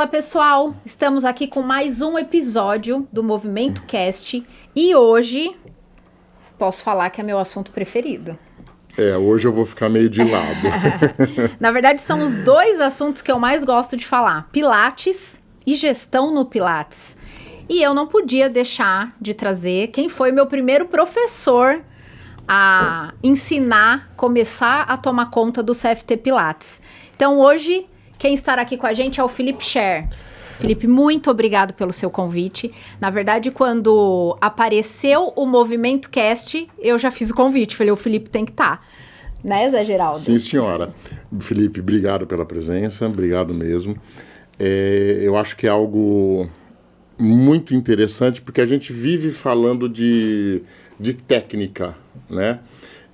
Fala pessoal, estamos aqui com mais um episódio do Movimento Cast e hoje posso falar que é meu assunto preferido. Hoje eu vou ficar meio de lado. Na verdade são os dois assuntos que eu mais gosto de falar, Pilates e gestão no Pilates. E eu não podia deixar de trazer quem foi meu primeiro professor a ensinar, começar a tomar conta do CFT Pilates. Então hoje quem estará aqui com a gente é o Felipe Scher. Felipe, muito obrigado pelo seu convite. Na verdade, quando apareceu o Movimento Cast, eu já fiz o convite. Falei, o Felipe tem que estar. Né, Zé Geraldo? Sim, senhora. Felipe, obrigado pela presença. Obrigado mesmo. Eu acho que é algo muito interessante, porque a gente vive falando de técnica, né?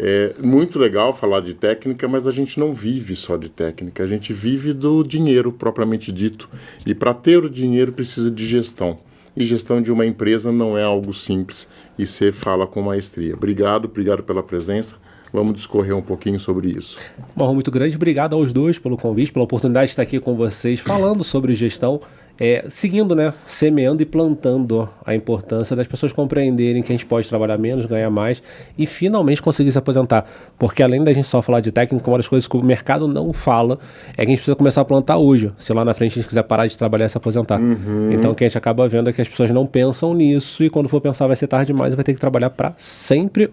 É muito legal falar de técnica, mas a gente não vive só de técnica, a gente vive do dinheiro propriamente dito. E para ter o dinheiro precisa de gestão. E gestão de uma empresa não é algo simples e você fala com maestria. Obrigado pela presença. Vamos discorrer um pouquinho sobre isso. Uma honra muito grande. Obrigado aos dois pelo convite, pela oportunidade de estar aqui com vocês falando sobre gestão. Seguindo, né, semeando e plantando a importância das pessoas compreenderem que a gente pode trabalhar menos, ganhar mais e finalmente conseguir se aposentar. Porque além da gente só falar de técnica, uma das coisas que o mercado não fala é que a gente precisa começar a plantar hoje, se lá na frente a gente quiser parar de trabalhar e se aposentar. Então o que a gente acaba vendo é que as pessoas não pensam nisso e quando for pensar vai ser tarde demais e vai ter que trabalhar para sempre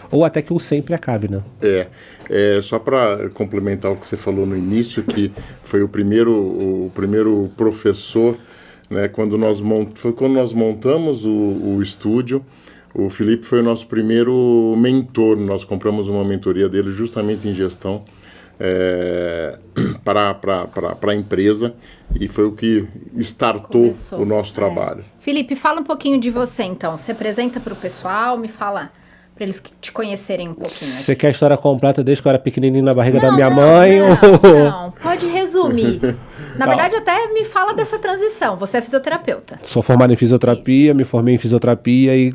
ou até que o sempre acabe, né? Só para complementar o que você falou no início, que foi o primeiro professor, né, quando nós montamos o estúdio, o Felipe foi o nosso primeiro mentor, nós compramos uma mentoria dele justamente em gestão para a empresa e foi o que startou o nosso trabalho. Felipe, fala um pouquinho de você então, se apresenta para o pessoal, me fala... para eles te conhecerem um pouquinho. Você quer a história completa desde que eu era pequenininho na barriga da minha mãe? Não, pode resumir. Na verdade, até me fala dessa transição. Você é fisioterapeuta. Sou formado em fisioterapia, me formei em fisioterapia e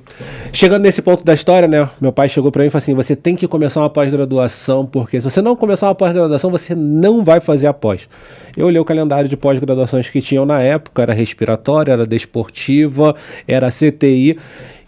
chegando nesse ponto da história, né, meu pai chegou para mim e falou assim, você tem que começar uma pós-graduação, porque se você não começar uma pós-graduação, você não vai fazer a pós. Eu olhei o calendário de pós-graduações que tinham na época, era respiratória, era desportiva, era CTI.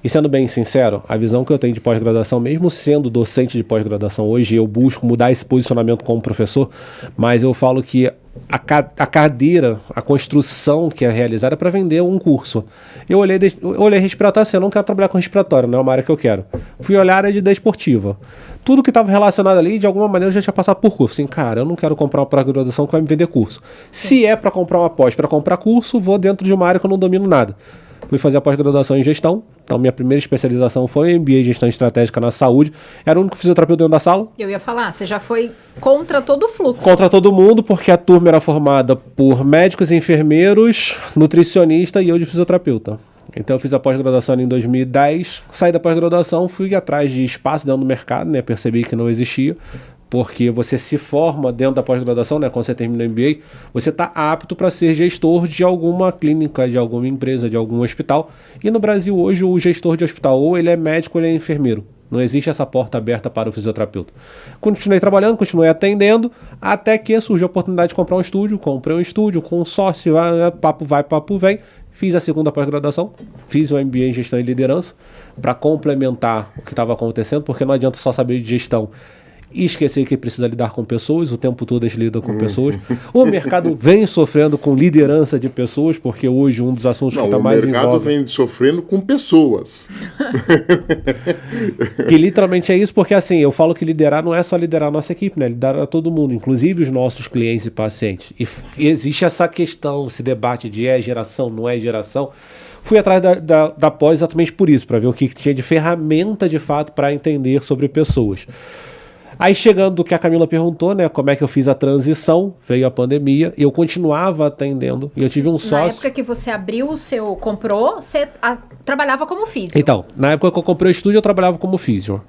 E sendo bem sincero, a visão que eu tenho de pós-graduação, mesmo sendo docente de pós-graduação hoje, eu busco mudar esse posicionamento como professor, mas eu falo que a cadeira, a construção que é realizada é para vender um curso. Eu olhei respiratório, assim, eu não quero trabalhar com respiratório, não é uma área que eu quero. Fui olhar a área de desportiva. Tudo que estava relacionado ali, de alguma maneira, eu já tinha passado por curso. Assim, cara, eu não quero comprar uma pós-graduação que vai me vender curso. Se é para comprar uma pós, para comprar curso, vou dentro de uma área que eu não domino nada. Fui fazer a pós-graduação em gestão. Então, minha primeira especialização foi MBA em Gestão Estratégica na Saúde. Era o único fisioterapeuta dentro da sala. Eu ia falar, você já foi contra todo o fluxo. Contra todo mundo, porque a turma era formada por médicos, enfermeiros, nutricionista e eu de fisioterapeuta. Então, eu fiz a pós-graduação em 2010. Saí da pós-graduação, fui atrás de espaço dentro do mercado, né? Percebi que não existia. Porque você se forma dentro da pós-graduação, né? Quando você termina o MBA, você está apto para ser gestor de alguma clínica, de alguma empresa, de algum hospital. E no Brasil hoje o gestor de hospital ou ele é médico ou ele é enfermeiro. Não existe essa porta aberta para o fisioterapeuta. Continuei trabalhando, continuei atendendo, até que surgiu a oportunidade de comprar um estúdio. Comprei um estúdio com um sócio, papo vai, papo vem. Fiz a segunda pós-graduação, fiz o MBA em Gestão e Liderança para complementar o que estava acontecendo, porque não adianta só saber de gestão e esquecer que precisa lidar com pessoas, o tempo todo a gente lida com pessoas. O mercado vem sofrendo com liderança de pessoas, porque hoje um dos assuntos que está mais em voga... O mercado vem sofrendo com pessoas. Que literalmente é isso, porque assim, eu falo que liderar não é só liderar a nossa equipe, né? Liderar a todo mundo, inclusive os nossos clientes e pacientes. E existe essa questão, esse debate de geração, não é geração. Fui atrás da pós exatamente por isso, para ver o que tinha de ferramenta de fato para entender sobre pessoas. Aí chegando do que a Camila perguntou, né, como é que eu fiz a transição, veio a pandemia, e eu continuava atendendo, e eu tive um sócio... Na época que você abriu o seu, comprou, você trabalhava como físio. Então, na época que eu comprei o estúdio, eu trabalhava como físio.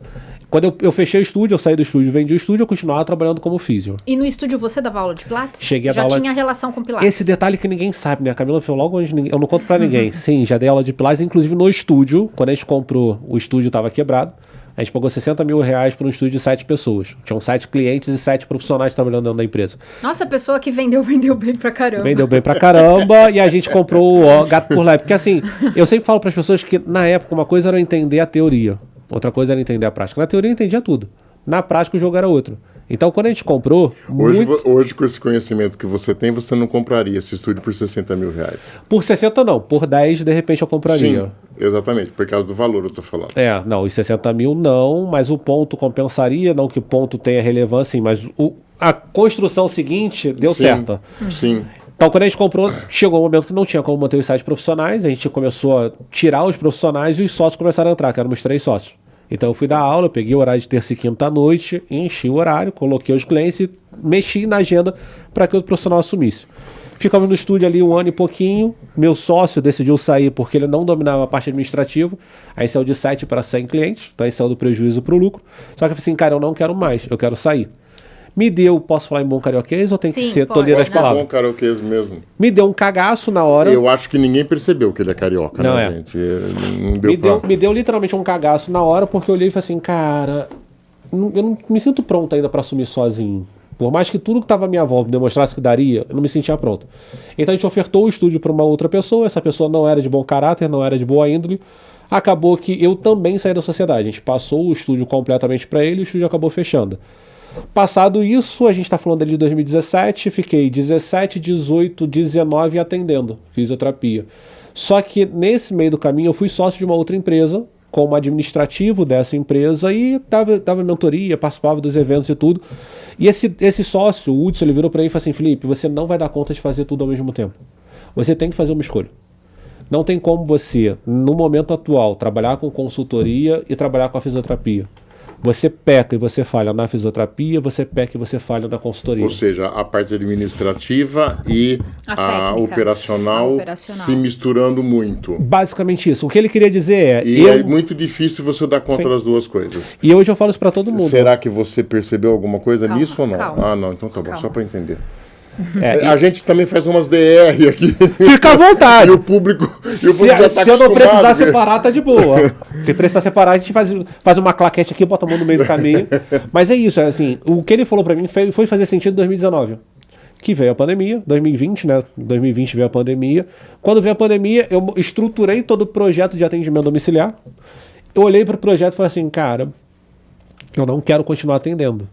Quando eu fechei o estúdio, eu saí do estúdio, vendi o estúdio, eu continuava trabalhando como físio. E no estúdio você dava aula de Pilates? Cheguei você a dar já aula... tinha relação com Pilates? Esse detalhe que ninguém sabe, né? A Camila falou logo onde eu não conto pra ninguém. Sim, já dei aula de Pilates, inclusive no estúdio, quando a gente comprou, o estúdio estava quebrado. A gente pagou R$60 mil para um estúdio de 7 pessoas. Tinham 7 clientes e 7 profissionais trabalhando dentro da empresa. Nossa, a pessoa que vendeu bem pra caramba. Vendeu bem pra caramba e a gente comprou o gato por lá. Porque assim, eu sempre falo pras pessoas que na época uma coisa era entender a teoria, outra coisa era entender a prática. Na teoria eu entendia tudo. Na prática o jogo era outro. Então quando a gente comprou... Hoje com esse conhecimento que você tem, você não compraria esse estúdio por R$60 mil? Por 60 não, por 10 de repente eu compraria. Sim, exatamente, por causa do valor eu tô falando. Não, os 60 mil não, mas o ponto compensaria, não que o ponto tenha relevância, mas a construção seguinte deu certo. Sim. Então, quando a gente comprou, chegou um momento que não tinha como manter os sites profissionais, a gente começou a tirar os profissionais e os sócios começaram a entrar, que éramos 3 sócios. Então, eu fui dar aula, eu peguei o horário de terça e quinta à noite, enchi o horário, coloquei os clientes e mexi na agenda para que o profissional assumisse. Ficamos no estúdio ali 1 ano e pouquinho, meu sócio decidiu sair porque ele não dominava a parte administrativa, aí saiu de 7 para 100 clientes, então aí saiu do prejuízo para o lucro. Só que eu falei assim, cara, eu não quero mais, eu quero sair. Me deu, posso falar em bom carioquês ou tem que ser tolher as palavras? Bom carioquês mesmo. Me deu um cagaço na hora. Eu acho que ninguém percebeu que ele é carioca, não né, gente? Não deu me deu literalmente um cagaço na hora, porque eu olhei e falei assim, cara, eu não me sinto pronto ainda para assumir sozinho. Por mais que tudo que estava à minha volta demonstrasse que daria, eu não me sentia pronto. Então a gente ofertou o estúdio para uma outra pessoa, essa pessoa não era de bom caráter, não era de boa índole. Acabou que eu também saí da sociedade. A gente passou o estúdio completamente para ele e o estúdio acabou fechando. Passado isso, a gente está falando ali de 2017, fiquei 17, 18, 19 atendendo fisioterapia. Só que nesse meio do caminho eu fui sócio de uma outra empresa, como administrativo dessa empresa e dava mentoria, participava dos eventos e tudo. E esse sócio, o Hudson, ele virou para mim e falou assim, Felipe, você não vai dar conta de fazer tudo ao mesmo tempo. Você tem que fazer uma escolha. Não tem como você, no momento atual, trabalhar com consultoria e trabalhar com a fisioterapia. Você peca e você falha na fisioterapia, você peca e você falha na consultoria. Ou seja, a parte administrativa e a operacional se misturando muito. Basicamente isso. O que ele queria dizer é... E é muito difícil você dar conta das duas coisas. E hoje eu falo isso pra todo mundo. Será que você percebeu alguma coisa nisso ou não? Calma. Ah, não, então tá bom, só pra entender. A gente também faz umas DR aqui. Fica à vontade. E o público já tá acostumado. Se eu não precisar separar, tá de boa. Se precisar separar, a gente faz uma claquete aqui, bota a mão no meio do caminho. Mas é isso, assim, o que ele falou pra mim foi fazer sentido em 2019. Que veio a pandemia, 2020, né? 2020 veio a pandemia. Quando veio a pandemia, eu estruturei todo o projeto de atendimento domiciliar. Eu olhei pro projeto e falei assim, cara, eu não quero continuar atendendo.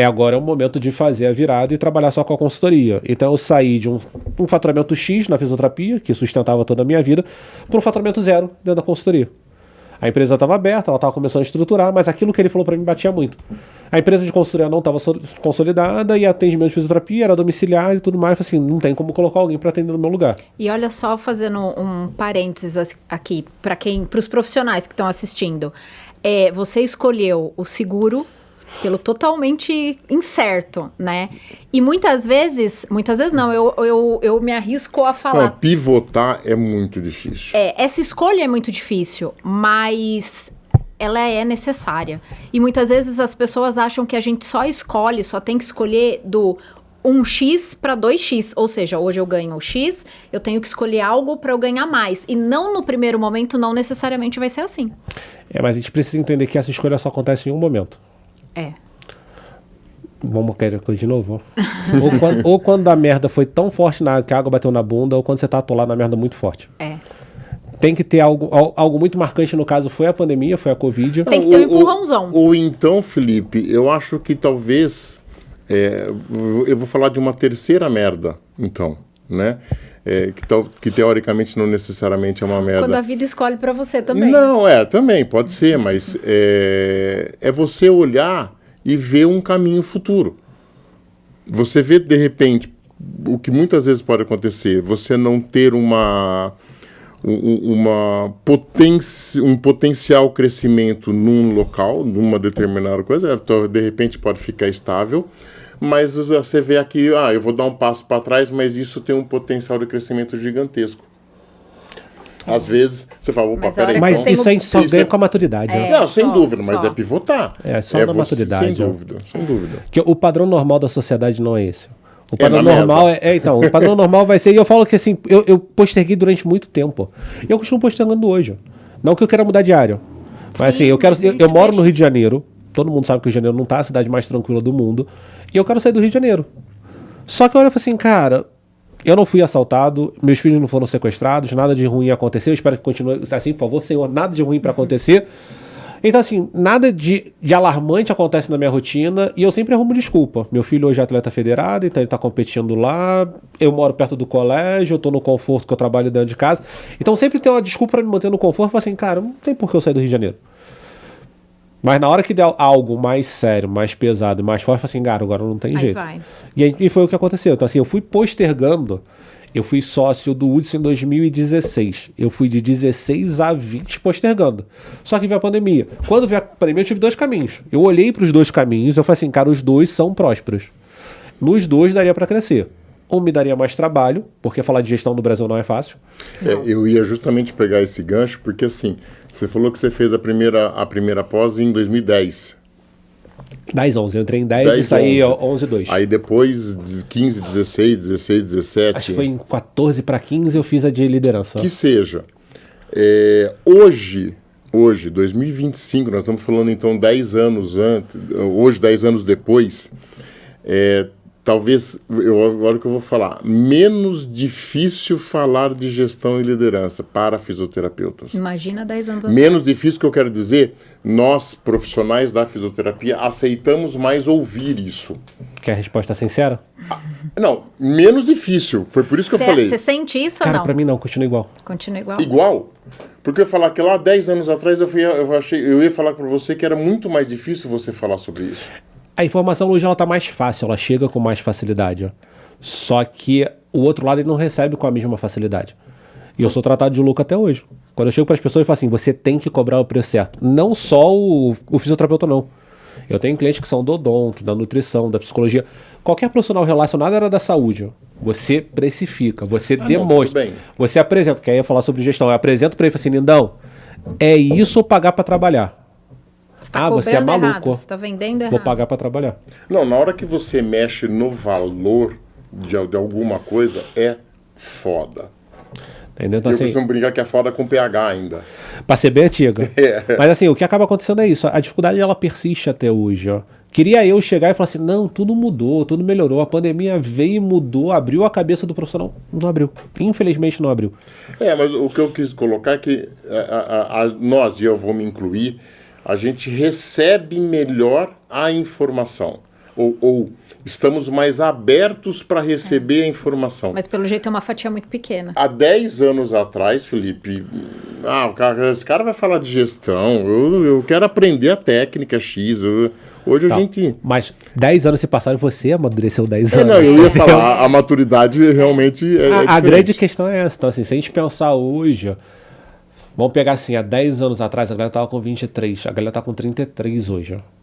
Agora é o momento de fazer a virada e trabalhar só com a consultoria. Então eu saí de um faturamento X na fisioterapia, que sustentava toda a minha vida, para um faturamento 0 dentro da consultoria. A empresa estava aberta, ela estava começando a estruturar, mas aquilo que ele falou para mim batia muito. A empresa de consultoria não estava consolidada e atendimento de fisioterapia era domiciliar e tudo mais. Assim, não tem como colocar alguém para atender no meu lugar. E olha só, fazendo um parênteses aqui, para os profissionais que estão assistindo. Você escolheu o seguro pelo totalmente incerto, né? E muitas vezes não, eu me arrisco a falar. Não, pivotar é muito difícil. Essa escolha é muito difícil, mas ela é necessária. E muitas vezes as pessoas acham que a gente só tem que escolher do 1x para 2x, ou seja, hoje eu ganho X, eu tenho que escolher algo para eu ganhar mais. E não no primeiro momento, não necessariamente vai ser assim. Mas a gente precisa entender que essa escolha só acontece em um momento. Vamos querer de novo? ou quando a merda foi tão forte que a água bateu na bunda, ou quando você tá atolado na merda muito forte. Tem que ter algo muito marcante, no caso foi a pandemia, foi a Covid. Tem que ter um empurrãozão. Ou então, Felipe, eu acho que talvez, eu vou falar de uma terceira merda, então, né? Que teoricamente não necessariamente é uma merda. Quando a vida escolhe pra você também. Não, também, pode ser, mas é você olhar e ver um caminho futuro. Você vê, de repente, o que muitas vezes pode acontecer, você não ter um potencial crescimento num local, numa determinada coisa, de repente pode ficar estável, mas você vê aqui, eu vou dar um passo para trás, mas isso tem um potencial de crescimento gigantesco. Às vezes, você fala, opa, peraí. Mas isso a gente só ganha com a maturidade. Não, sem dúvida, mas é pivotar. Só da maturidade. Sem dúvida. Que o padrão normal da sociedade não é esse. O padrão normal o padrão normal vai ser, e eu falo que assim, eu posterguei durante muito tempo. E eu continuo postergando hoje. Não que eu queira mudar de área, Mas Sim, assim, eu moro no Rio de Janeiro. Todo mundo sabe que o Rio de Janeiro não tá a cidade mais tranquila do mundo. E eu quero sair do Rio de Janeiro. Só que eu olho e falo assim, cara, eu não fui assaltado, meus filhos não foram sequestrados, nada de ruim aconteceu. Eu espero que continue assim, por favor, Senhor, nada de ruim pra acontecer. Então, assim, nada de alarmante acontece na minha rotina e eu sempre arrumo desculpa. Meu filho hoje é atleta federado, então ele tá competindo lá. Eu moro perto do colégio, eu tô no conforto que eu trabalho dentro de casa. Então, sempre tem uma desculpa pra me manter no conforto. Eu falo assim, cara, não tem por que eu sair do Rio de Janeiro. Mas na hora que der algo mais sério, mais pesado e mais forte, eu falo assim, cara, agora não tem jeito. Vai. E foi o que aconteceu. Então, assim, eu fui postergando. Eu fui sócio do Hudson em 2016. Eu fui de 16 a 20 postergando. Só que veio a pandemia. Quando veio a pandemia, eu tive dois caminhos. Eu olhei para os dois caminhos e eu falei assim, cara, os dois são prósperos. Nos dois daria para crescer. Um me daria mais trabalho, porque falar de gestão no Brasil não é fácil. Eu ia justamente pegar esse gancho, porque assim, você falou que você fez a primeira pós em 2010. 10, 11. Eu entrei em 10 e saí 11, 2. Aí depois, 15, 16, 16, 17... Acho que foi em 14 para 15 eu fiz a de liderança. Que seja. Hoje, 2025, nós estamos falando então 10 anos antes, hoje 10 anos depois, talvez, agora que eu vou falar, menos difícil falar de gestão e liderança para fisioterapeutas. Imagina 10 anos atrás. Menos difícil, que eu quero dizer, nós, profissionais da fisioterapia, aceitamos mais ouvir isso. Quer a resposta sincera? Não, menos difícil. Foi por isso que eu falei. Você sente isso Cara, ou não? pra mim não, continua igual. Continua igual? Igual? Porque eu ia falar que lá 10 anos atrás eu ia falar para você que era muito mais difícil você falar sobre isso. A informação hoje ela tá mais fácil, ela chega com mais facilidade. Ó. Só que o outro lado ele não recebe com a mesma facilidade. E eu sou tratado de louco até hoje. Quando eu chego para as pessoas, eu falo assim, você tem que cobrar o preço certo. Não só o fisioterapeuta, não. Eu tenho clientes que são do odonto, da nutrição, da psicologia. Qualquer profissional relacionado à área da saúde. Ó. Você precifica, você demonstra. Não, você apresenta, que aí ia falar sobre gestão. Eu apresento para ele e falo assim, Lindão, é isso ou pagar para trabalhar? Você é maluco. Errado, você tá vendendo errado. Vou pagar para trabalhar. Não, na hora que você mexe no valor de alguma coisa, é foda. Entendeu? Então, Eu assim, costumo brincar que é foda com PH ainda. pra ser bem antiga. Mas assim, o que acaba acontecendo é isso. A dificuldade, ela persiste até hoje, ó. Queria eu chegar e falar assim, não, tudo mudou, tudo melhorou. A pandemia veio e mudou, abriu a cabeça do profissional. Não abriu. Infelizmente não abriu. Mas o que eu quis colocar é que nós, e eu vou me incluir, a gente recebe melhor a informação. Ou estamos mais abertos para receber a informação. Mas pelo jeito é uma fatia muito pequena. Há 10 anos atrás, Felipe, esse cara vai falar de gestão, eu quero aprender a técnica X. Hoje a gente... Mas 10 anos se passaram e você amadureceu 10 anos. Não, eu ia falar, a maturidade realmente é a grande questão é essa. Então, assim, se a gente pensar hoje, ó, vamos pegar assim, há 10 anos atrás a galera tava com 23, a galera tá com 33 hoje, ó.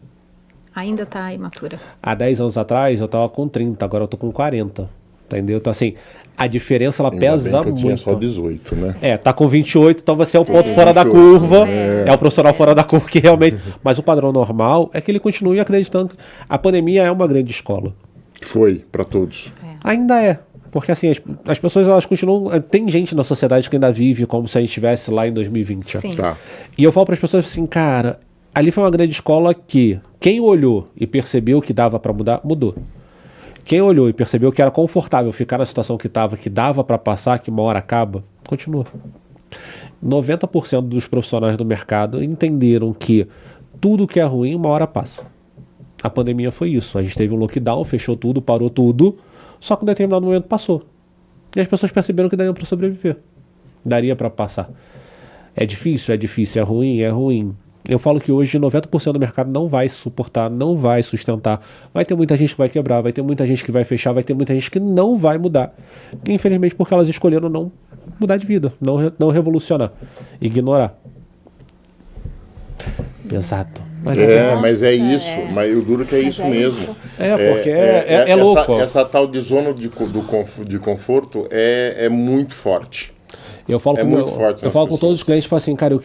Ainda tá imatura. Há 10 anos atrás eu tava com 30, agora eu tô com 40. Entendeu? Então, assim, a diferença ela pesa muito. Tinha só 18, né? Tá com 28, então você é o ponto fora da curva. É o profissional fora da curva que realmente. Mas o padrão normal é que ele continue acreditando que a pandemia é uma grande escola. Foi, para todos. Ainda é. Porque assim, as pessoas elas continuam. Tem gente na sociedade que ainda vive como se a gente estivesse lá em 2020. Sim. Tá. E eu falo para as pessoas assim, cara, ali foi uma grande escola que quem olhou e percebeu que dava para mudar, mudou. Quem olhou e percebeu que era confortável ficar na situação que estava, que dava para passar, que uma hora acaba, continua. 90% dos profissionais do mercado entenderam que tudo que é ruim, uma hora passa. A pandemia foi isso. A gente teve um lockdown, fechou tudo, parou tudo, só que em um determinado momento passou. E as pessoas perceberam que daria para sobreviver. Daria para passar. É difícil, é ruim, é ruim. Eu falo que hoje 90% do mercado não vai suportar, não vai sustentar. Vai ter muita gente que vai quebrar, vai ter muita gente que vai fechar, vai ter muita gente que não vai mudar. Infelizmente porque elas escolheram não mudar de vida, não revolucionar, ignorar. Pesado. Mas é isso. Mas o duro que é isso mesmo. Porque é louco. Essa tal de zona de conforto é muito forte. Eu falo com todos os clientes e falo assim, cara,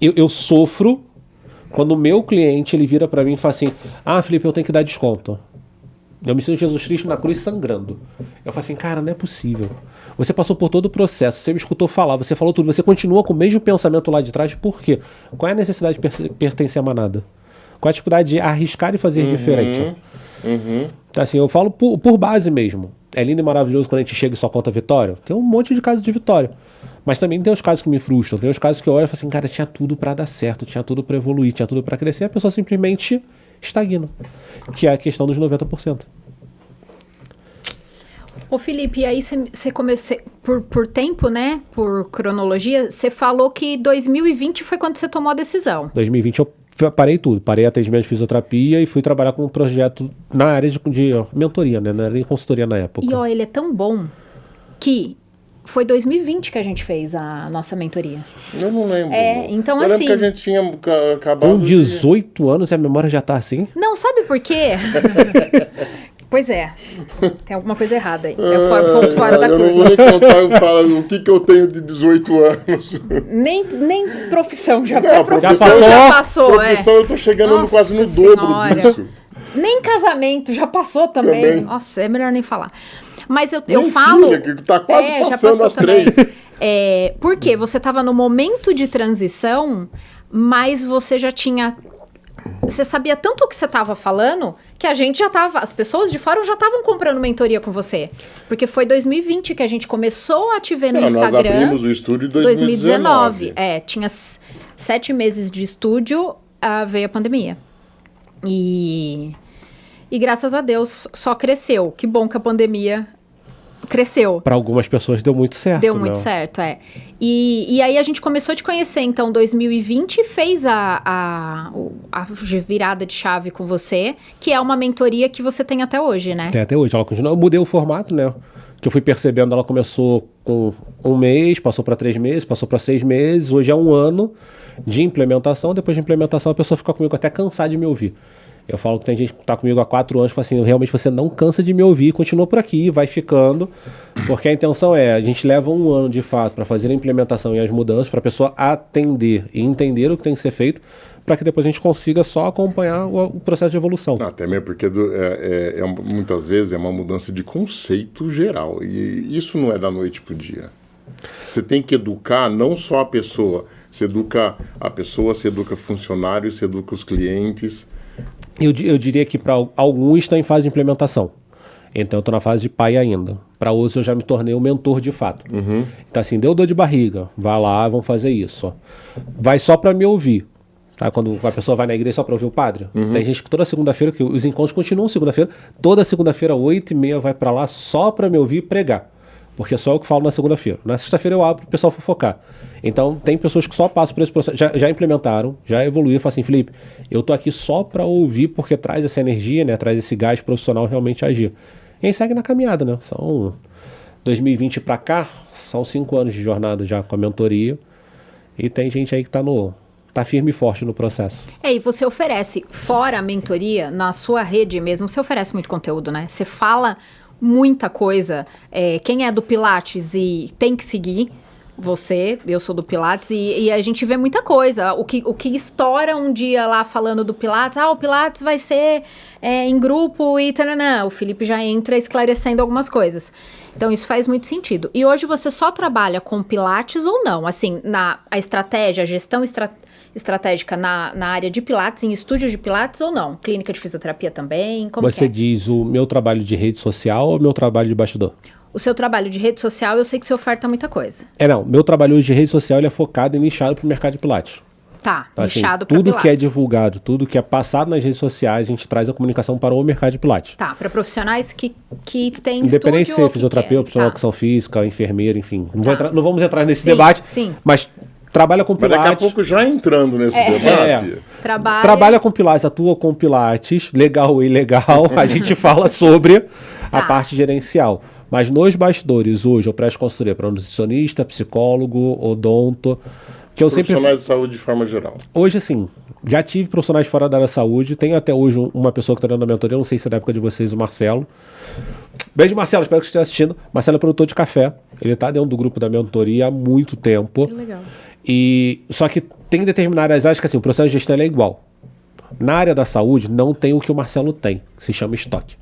eu sofro quando o meu cliente ele vira pra mim e fala assim, Felipe, eu tenho que dar desconto. Eu me sinto Jesus Cristo na cruz sangrando. Eu falei assim, cara, não é possível. Você passou por todo o processo, você me escutou falar, você falou tudo, você continua com o mesmo pensamento lá de trás, por quê? Qual é a necessidade de pertencer a manada? Qual é a dificuldade de arriscar e fazer diferente? Então, assim, eu falo por base mesmo. É lindo e maravilhoso quando a gente chega e só conta vitória. Tem um monte de casos de vitória. Mas também tem os casos que me frustram. Tem os casos que eu olho e falo assim, cara, tinha tudo pra dar certo, tinha tudo pra evoluir, tinha tudo pra crescer. E a pessoa simplesmente estagna. Que é a questão dos 90%. Ô Felipe, e aí você começou, por tempo, né, por cronologia, você falou que 2020 foi quando você tomou a decisão. 2020 eu parei tudo, parei atendimento de fisioterapia e fui trabalhar com um projeto na área de mentoria, né, na área de consultoria na época. E ó, ele é tão bom que foi 2020 que a gente fez a nossa mentoria. Eu não lembro. Então eu assim... lembro que a gente tinha acabado Com 18 anos e a memória já tá assim? Não, sabe por quê? Pois é, tem alguma coisa errada aí. É ponto fora da curva. Eu não vou nem contar o que eu tenho de 18 anos. Nem profissão, já passou. Profissão eu tô chegando Nossa quase no Senhora. dobro disso. Nem casamento, já passou também. Nossa, é melhor nem falar. Mas eu falo... Filha, que tá quase passando já passou as também. 3. Porque você estava no momento de transição, mas você já tinha... Você sabia tanto o que você estava falando que a gente já estava... As pessoas de fora já estavam comprando mentoria com você. Porque foi 2020 que a gente começou a te ver no Instagram. Nós abrimos o estúdio em 2019. Tinha 7 meses de estúdio, veio a pandemia. E graças a Deus só cresceu. Que bom que a pandemia cresceu. Para algumas pessoas deu muito certo. Deu muito certo, E aí a gente começou a te conhecer, então 2020 fez a virada de chave com você, que é uma mentoria que você tem até hoje, né? Tem até hoje, ela continua. Eu mudei o formato, né? Que eu fui percebendo, ela começou com 1 mês, passou para 3 meses, passou para 6 meses, hoje é 1 ano de implementação. Depois de implementação, a pessoa fica comigo até cansar de me ouvir. Eu falo que tem gente que está comigo há 4 anos, fala assim, realmente você não cansa de me ouvir, continua por aqui, vai ficando, porque a intenção a gente leva 1 ano de fato para fazer a implementação e as mudanças, para a pessoa atender e entender o que tem que ser feito, para que depois a gente consiga só acompanhar o processo de evolução. Até mesmo porque muitas vezes é uma mudança de conceito geral, e isso não é da noite para o dia. Você tem que educar não só a pessoa, você educa a pessoa, você educa funcionários, você educa os clientes. Eu diria que para alguns está em fase de implementação. Então eu estou na fase de pai ainda. Para outros eu já me tornei um mentor de fato. Então assim, deu dor de barriga, vai lá, vamos fazer isso. Ó. Vai só para me ouvir. Tá? Quando a pessoa vai na igreja só para ouvir o padre. Tem gente que toda segunda-feira, que os encontros continuam segunda-feira, toda segunda-feira, 8h30, vai para lá só para me ouvir pregar. Porque é só eu que falo na segunda-feira. Na sexta-feira eu abro para o pessoal fofocar. Então, tem pessoas que só passam por esse processo, já implementaram, já evoluíram, falam assim, Felipe, eu tô aqui só para ouvir, porque traz essa energia, né, traz esse gás profissional realmente agir. E aí segue na caminhada, né? São 2020 para cá, são 5 anos de jornada já com a mentoria. E tem gente aí que tá firme e forte no processo. E você oferece, fora a mentoria, na sua rede mesmo, você oferece muito conteúdo, né? Você fala muita coisa. Quem é do Pilates e tem que seguir você, eu sou do Pilates, e a gente vê muita coisa. O que estoura um dia lá falando do Pilates, o Pilates vai ser em grupo e taranã. O Felipe já entra esclarecendo algumas coisas. Então isso faz muito sentido. E hoje você só trabalha com Pilates ou não? Assim, a estratégia, a gestão estratégica na área de Pilates, em estúdios de Pilates ou não? Clínica de fisioterapia também? Como Você diz o meu trabalho de rede social ou o meu trabalho de bastidor? O seu trabalho de rede social, eu sei que você oferta muita coisa. Não. Meu trabalho de rede social ele é focado e nichado para o mercado de Pilates. Tá, então, assim, nichado para Pilates. Tudo que é divulgado, tudo que é passado nas redes sociais, a gente traz a comunicação para o mercado de Pilates. Tá, para profissionais que têm independente de ser fisioterapeuta, profissional de educação física, enfermeira, enfim. Não vamos entrar nesse debate, mas trabalha com Pilates. Mas daqui a pouco já entrando nesse debate. Trabalha com Pilates, atua com Pilates, legal ou ilegal, a gente fala sobre a parte gerencial. Mas nos bastidores, hoje, eu presto consultoria para nutricionista, psicólogo, odonto. Profissionais de saúde de forma geral. Hoje, assim, já tive profissionais fora da área da saúde. Tenho até hoje uma pessoa que está dando a mentoria, não sei se é da época de vocês, o Marcelo. Beijo, Marcelo, espero que você esteja assistindo. Marcelo é produtor de café. Ele está dentro do grupo da mentoria há muito tempo. Que legal. Só que tem determinadas áreas que assim, o processo de gestão é igual. Na área da saúde, não tem o que o Marcelo tem, que se chama estoque.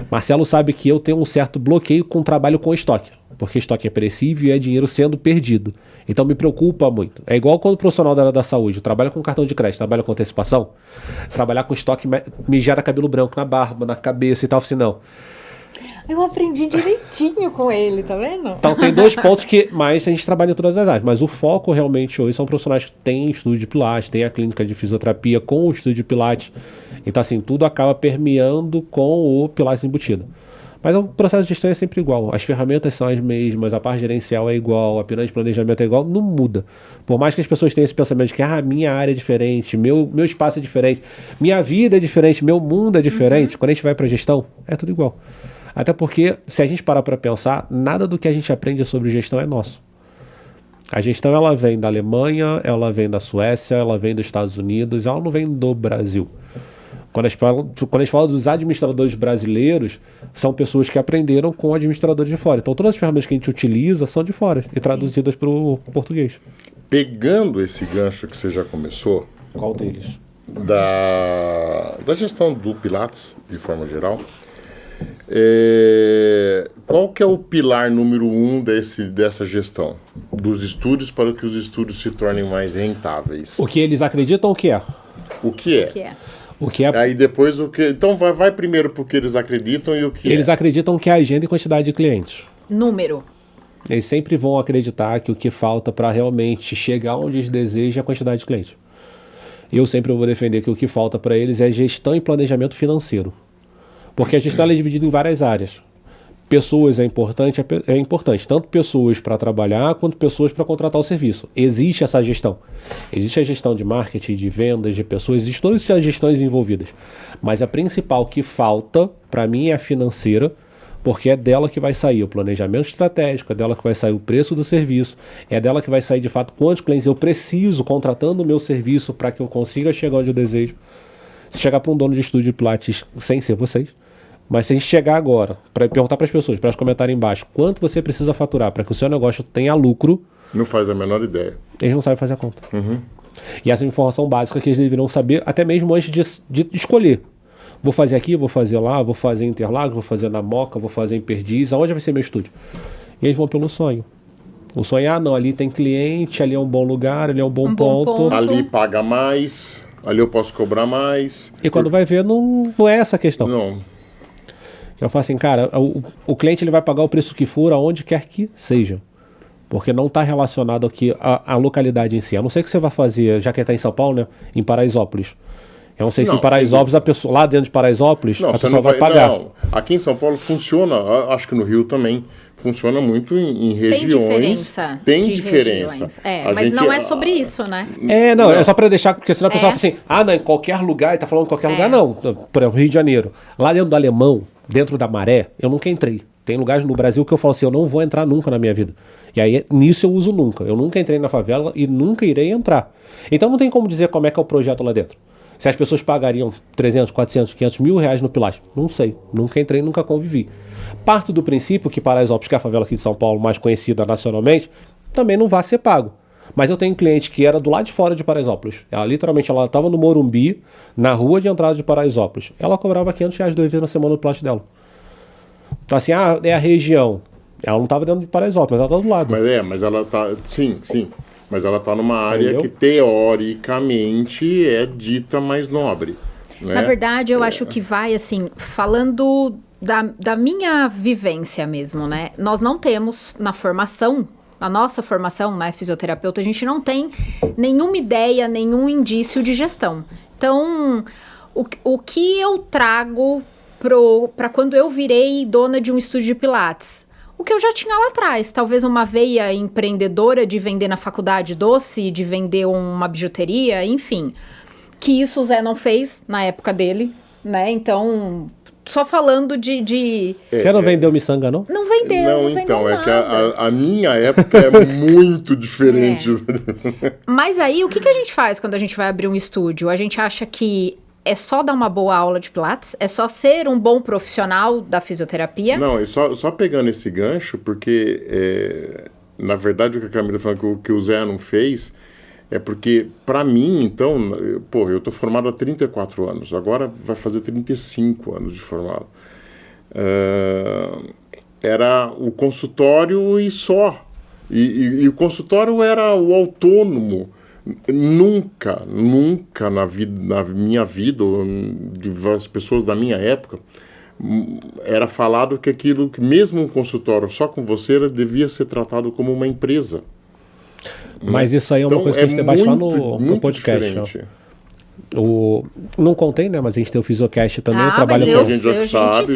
Marcelo sabe que eu tenho um certo bloqueio com o trabalho com estoque, porque estoque é perecível e é dinheiro sendo perdido. Então me preocupa muito. É igual quando o profissional da área da saúde trabalha com cartão de crédito, trabalha com antecipação, trabalhar com estoque me gera cabelo branco na barba, na cabeça e tal, assim, não. Eu aprendi direitinho com ele, tá vendo? Então tem 2 pontos que mais a gente trabalha em todas as áreas, mas o foco realmente hoje são profissionais que têm estúdio de Pilates, tem a clínica de fisioterapia com o estúdio de Pilates. Então assim, tudo acaba permeando com o Pilates embutido. Mas o processo de gestão é sempre igual, as ferramentas são as mesmas, a parte gerencial é igual, a pirâmide de planejamento é igual, não muda. Por mais que as pessoas tenham esse pensamento de que minha área é diferente, meu espaço é diferente, minha vida é diferente, meu mundo é diferente, quando a gente vai para gestão, é tudo igual. Até porque, se a gente parar para pensar, nada do que a gente aprende sobre gestão é nosso. A gestão, ela vem da Alemanha, ela vem da Suécia, ela vem dos Estados Unidos, ela não vem do Brasil. Quando a gente fala dos administradores brasileiros, são pessoas que aprenderam com administradores de fora. Então, todas as ferramentas que a gente utiliza são de fora e traduzidas para o português. Pegando esse gancho que você já começou... Qual deles? Da gestão do Pilates, de forma geral... qual que é o pilar número 1 dessa gestão? Dos estúdios para que os estúdios se tornem mais rentáveis. O que eles acreditam ou o que é? O que é? O que é? O que é? Aí depois o que... Então vai primeiro pro que eles acreditam e o que Eles acreditam que é agenda e quantidade de clientes. Número. Eles sempre vão acreditar que o que falta para realmente chegar onde eles desejam é a quantidade de clientes. Eu sempre vou defender que o que falta para eles é gestão e planejamento financeiro. Porque a gestão é dividida em várias áreas. Pessoas é importante, tanto pessoas para trabalhar quanto pessoas para contratar o serviço. Existe essa gestão. Existe a gestão de marketing, de vendas, de pessoas, existem todas as gestões envolvidas. Mas a principal que falta, para mim, é a financeira, porque é dela que vai sair o planejamento estratégico, é dela que vai sair o preço do serviço, é dela que vai sair, de fato, quantos clientes eu preciso contratando o meu serviço para que eu consiga chegar onde eu desejo. Se chegar para um dono de estúdio de Pilates, sem ser vocês, mas se a gente chegar agora, para perguntar para as pessoas, para elas comentarem embaixo, quanto você precisa faturar para que o seu negócio tenha lucro... Não faz a menor ideia. Eles não sabem fazer a conta. E essa é uma informação básica que eles deveriam saber, até mesmo antes de escolher. Vou fazer aqui, vou fazer lá, vou fazer em Interlagos, vou fazer na Moca, vou fazer em Perdiz, aonde vai ser meu estúdio? E eles vão pelo sonho. O sonho, não, ali tem cliente, ali é um bom lugar, ali é um bom ponto. Ali paga mais, ali eu posso cobrar mais. E quando vai ver, não é essa a questão. Não. Eu falo assim, cara, o cliente ele vai pagar o preço que for, aonde quer que seja. Porque não está relacionado aqui à localidade em si. A não ser que você vá fazer, já que está em São Paulo, né, em Paraisópolis. Eu não sei se em Paraisópolis, a pessoa, lá dentro de Paraisópolis, a pessoa vai pagar. Não, aqui em São Paulo funciona, acho que no Rio também, funciona muito em regiões. Tem diferença. Mas não é sobre isso, né? Não, é só para deixar, porque senão a pessoa fala assim, não, em qualquer lugar, tá falando em qualquer lugar, não. Por exemplo, Rio de Janeiro. Lá dentro do Alemão, dentro da Maré, eu nunca entrei. Tem lugares no Brasil que eu falo assim, eu não vou entrar nunca na minha vida. E aí, nisso eu uso nunca. Eu nunca entrei na favela e nunca irei entrar. Então não tem como dizer como é que é o projeto lá dentro. Se as pessoas pagariam 300, 400, 500 mil reais no Pilates, não sei. Nunca entrei, nunca convivi. Parto do princípio que Paraisópolis, que é a favela aqui de São Paulo, mais conhecida nacionalmente, também não vai ser pago. Mas eu tenho um cliente que era do lado de fora de Paraisópolis. Ela literalmente estava no Morumbi, na rua de entrada de Paraisópolis. Ela cobrava 500 reais 2 vezes na semana no Pilates dela. Então assim, é a região. Ela não estava dentro de Paraisópolis, ela estava do lado. Mas ela tá... Sim. Mas ela está numa área que, teoricamente, é dita mais nobre. Né? Na verdade, eu acho que vai, assim, falando da minha vivência mesmo, né? Nós não temos na nossa formação, né, fisioterapeuta, a gente não tem nenhuma ideia, nenhum indício de gestão. Então, o que eu trago para quando eu virei dona de um estúdio de Pilates? O que eu já tinha lá atrás, talvez uma veia empreendedora de vender na faculdade doce, de vender uma bijuteria, enfim. Que isso o Zé não fez na época dele, né? Então, só falando de... Você não vendeu miçanga, não? Não vendeu, não então, vendeu é que a minha época é muito diferente. Mas aí, o que a gente faz quando a gente vai abrir um estúdio? A gente acha que é só dar uma boa aula de Pilates? É só ser um bom profissional da fisioterapia? Não, e só pegando esse gancho, porque, na verdade, o que a Camila falou que o Zé não fez, é porque, para mim, então, eu tô formado há 34 anos, agora vai fazer 35 anos de formado. era o consultório e só. E o consultório era o autônomo. Nunca na minha vida, ou das pessoas da minha época, era falado que aquilo, que mesmo um consultório só com você, devia ser tratado como uma empresa. Mas isso aí é uma coisa que a gente debate lá no podcast. Diferente. Não contei, né? Mas a gente tem o Fisiocast também. Trabalha com a gente já sabe.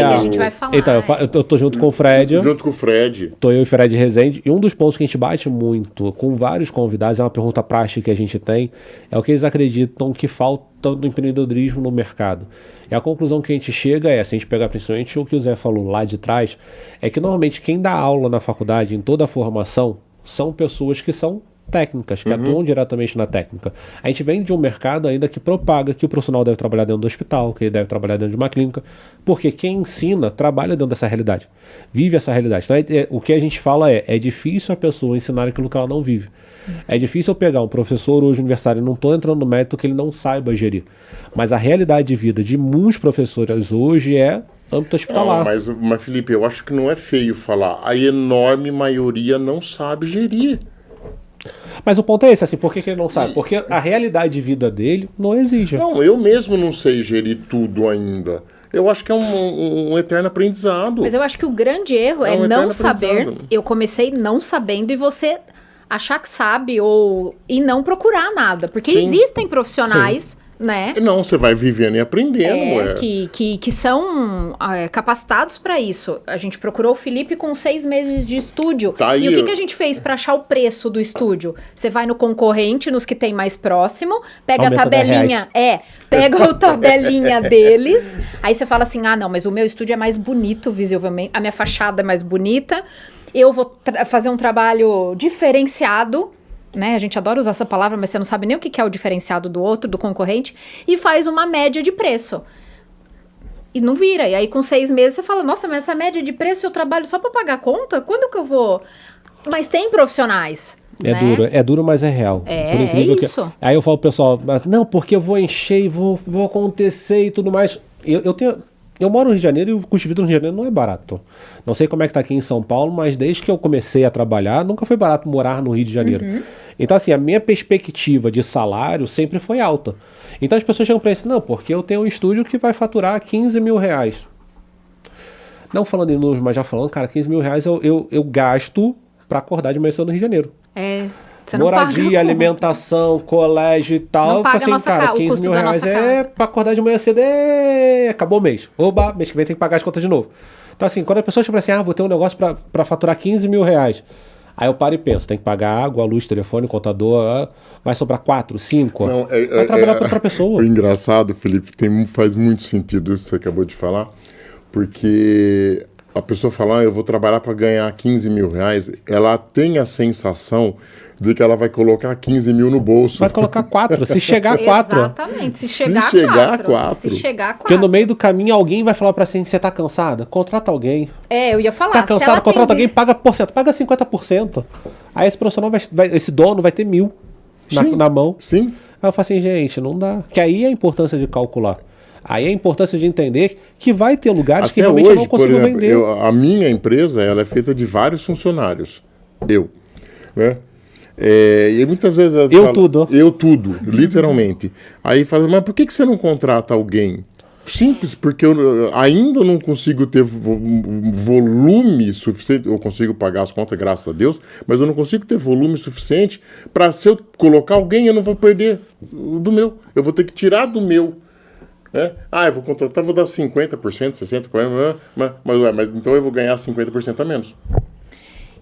A gente vai falar. Então, eu tô junto com o Fred. Junto com o Fred. Tô eu e o Fred Rezende. E um dos pontos que a gente bate muito com vários convidados, é uma pergunta prática que a gente tem, é o que eles acreditam que falta do empreendedorismo no mercado. E a conclusão que a gente chega se a gente pegar principalmente o que o Zé falou lá de trás, é que normalmente quem dá aula na faculdade, em toda a formação, são pessoas que são técnicas, que atuam diretamente na técnica. A gente vem de um mercado ainda que propaga que o profissional deve trabalhar dentro do hospital, que ele deve trabalhar dentro de uma clínica, porque quem ensina trabalha dentro dessa realidade, vive essa realidade. Então, o que a gente fala é difícil a pessoa ensinar aquilo que ela não vive. É difícil eu pegar um professor hoje universitário, não estou entrando no mérito que ele não saiba gerir, mas a realidade de vida de muitos professores hoje é âmbito hospitalar. Mas, Felipe, eu acho que não é feio falar. A enorme maioria não sabe gerir. Mas o ponto é esse, assim, por que ele não sabe? Porque a realidade de vida dele não exige. Não, eu mesmo não sei gerir tudo ainda. Eu acho que é um eterno aprendizado. Mas eu acho que o grande erro é não saber. Eu comecei não sabendo e você achar que sabe e não procurar nada. Porque existem profissionais... Né? Não, você vai vivendo e aprendendo. Que são capacitados para isso. A gente procurou o Felipe com 6 meses de estúdio. E o que a gente fez para achar o preço do estúdio? Você vai no concorrente, nos que tem mais próximo, pega a tabelinha. Pega a tabelinha deles. Aí você fala assim: não, mas o meu estúdio é mais bonito, visivelmente. A minha fachada é mais bonita. Eu vou fazer um trabalho diferenciado. Né? A gente adora usar essa palavra, mas você não sabe nem o que é o diferenciado do outro, do concorrente, e faz uma média de preço. E não vira. E aí, com 6 meses, você fala, nossa, mas essa média de preço eu trabalho só para pagar a conta? Quando que eu vou... Mas tem profissionais. É duro, mas é real. É isso. Aí eu falo pro pessoal, não, porque eu vou encher e vou acontecer e tudo mais. Eu moro no Rio de Janeiro e o custo de vida no Rio de Janeiro não é barato. Não sei como é que tá aqui em São Paulo, mas desde que eu comecei a trabalhar, nunca foi barato morar no Rio de Janeiro. Então, assim, a minha perspectiva de salário sempre foi alta. Então as pessoas chegam pra mim assim, não, porque eu tenho um estúdio que vai faturar 15 mil reais. Não falando em números, mas já falando, cara, 15 mil reais eu gasto pra acordar de manhã cedo no Rio de Janeiro. Moradia, alimentação, colégio e tal. Não paga assim, nossa cara, o 15 custo mil da reais nossa casa. Pra acordar de manhã cedo, acabou o mês. Oba, mês que vem tem que pagar as contas de novo. Então assim, quando a pessoa chega assim, vou ter um negócio pra faturar 15 mil reais. Aí eu paro e penso, tem que pagar água, luz, telefone, contador, vai sobrar 4, 5. Vai trabalhar pra outra pessoa. O engraçado, Felipe, faz muito sentido isso que você acabou de falar, porque a pessoa fala, eu vou trabalhar para ganhar 15 mil reais, ela tem a sensação de que ela vai colocar 15 mil no bolso. Vai colocar 4, se chegar a 4. Exatamente, se chegar a 4. Porque no meio do caminho alguém vai falar pra você, você tá cansada? Contrata alguém. Eu ia falar. Tá cansado? Contrata alguém, paga 50%. Aí esse profissional esse dono vai ter 1.000 na mão. Sim. Aí eu falo assim, gente, não dá. Que aí é a importância de calcular. Aí é a importância de entender que vai ter lugares até que realmente hoje, eu não consigo por exemplo, vender. A minha empresa, ela é feita de vários funcionários. Né? E muitas vezes eu tudo, literalmente. Aí fala, mas por que você não contrata alguém? Simples, porque eu ainda não consigo ter volume suficiente. Eu consigo pagar as contas, graças a Deus, mas eu não consigo ter volume suficiente para, se eu colocar alguém, eu não vou perder do meu. Eu vou ter que tirar do meu. Eu vou contratar, vou dar 50%, 60%, 40%, mas então eu vou ganhar 50% a menos.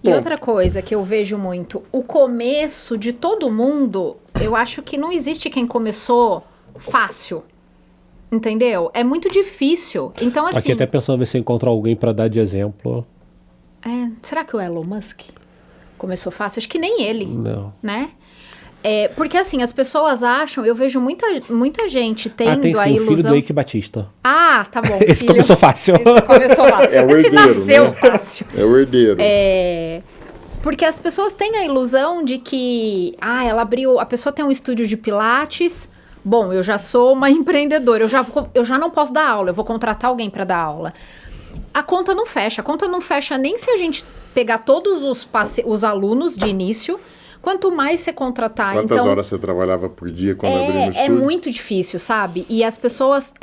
E outra coisa que eu vejo muito, o começo de todo mundo, eu acho que não existe quem começou fácil, entendeu? É muito difícil, então assim... Aqui até pensando ver se encontrar alguém para dar de exemplo. Será que o Elon Musk começou fácil? Acho que nem ele, não. Né? Porque assim, as pessoas acham, eu vejo muita gente tendo tem sim, a ilusão... o filho do Eike Batista. Tá bom. Esse começou fácil. É o herdeiro, esse nasceu né? fácil. É o herdeiro. Porque as pessoas têm a ilusão de que... ela abriu... A pessoa tem um estúdio de pilates... Bom, eu já sou uma empreendedora, eu já não posso dar aula, eu vou contratar alguém para dar aula. a conta não fecha. A conta não fecha nem se a gente pegar todos os alunos de início, quanto mais você contratar. Quantas horas você trabalhava por dia quando abriu no estúdio? É muito difícil, sabe? E as pessoas,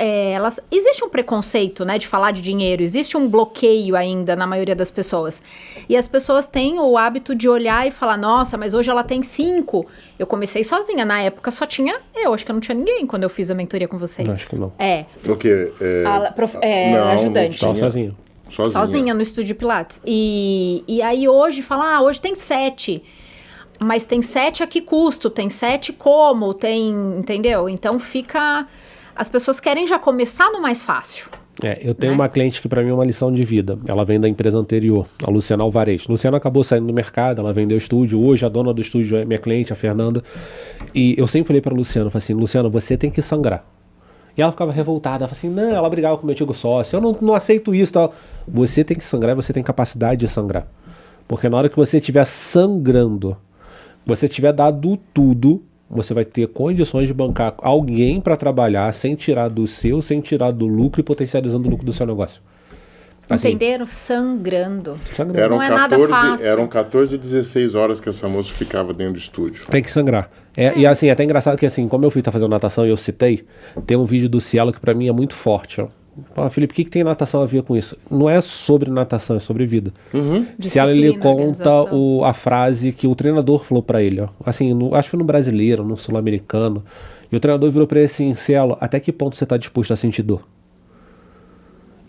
existe um preconceito, né, de falar de dinheiro, existe um bloqueio ainda na maioria das pessoas. E as pessoas têm o hábito de olhar e falar, nossa, mas hoje ela tem 5. Eu comecei sozinha, na época só tinha eu, acho que não tinha ninguém quando eu fiz a mentoria com você. Acho que não. O quê? Não, ajudante. Só sozinho. Sozinha no estúdio de Pilates. E aí hoje fala, hoje tem 7. Mas tem 7 a que custo? Tem 7 como? Entendeu? Então fica... As pessoas querem já começar no mais fácil. Eu tenho uma cliente que para mim é uma lição de vida. Ela vem da empresa anterior, a Luciana Alvarez. Luciana acabou saindo do mercado, ela vendeu o estúdio. Hoje a dona do estúdio é minha cliente, a Fernanda. E eu sempre falei para Luciana, falei assim, Luciana, você tem que sangrar. E ela ficava revoltada, ela falava assim, não, ela brigava com o meu antigo sócio, eu não aceito isso. Tal. Você tem que sangrar, você tem capacidade de sangrar. Porque na hora que você estiver sangrando, você tiver dado tudo, você vai ter condições de bancar alguém para trabalhar sem tirar do seu, sem tirar do lucro e potencializando o lucro do seu negócio. Assim, entenderam? Sangrando. Não é nada fácil. Eram 14, 16 horas que essa moça ficava dentro do estúdio. Tem que sangrar. E assim, é até engraçado que assim, como eu fui fazendo natação e eu citei, tem um vídeo do Cielo que para mim é muito forte, ó. Felipe, o que tem natação a ver com isso? Não é sobre natação, é sobre vida. Cielo, ele conta a frase que o treinador falou pra ele, ó. Assim, acho que foi no brasileiro, no sul-americano. E o treinador virou pra ele assim, Cielo, até que ponto você tá disposto a sentir dor?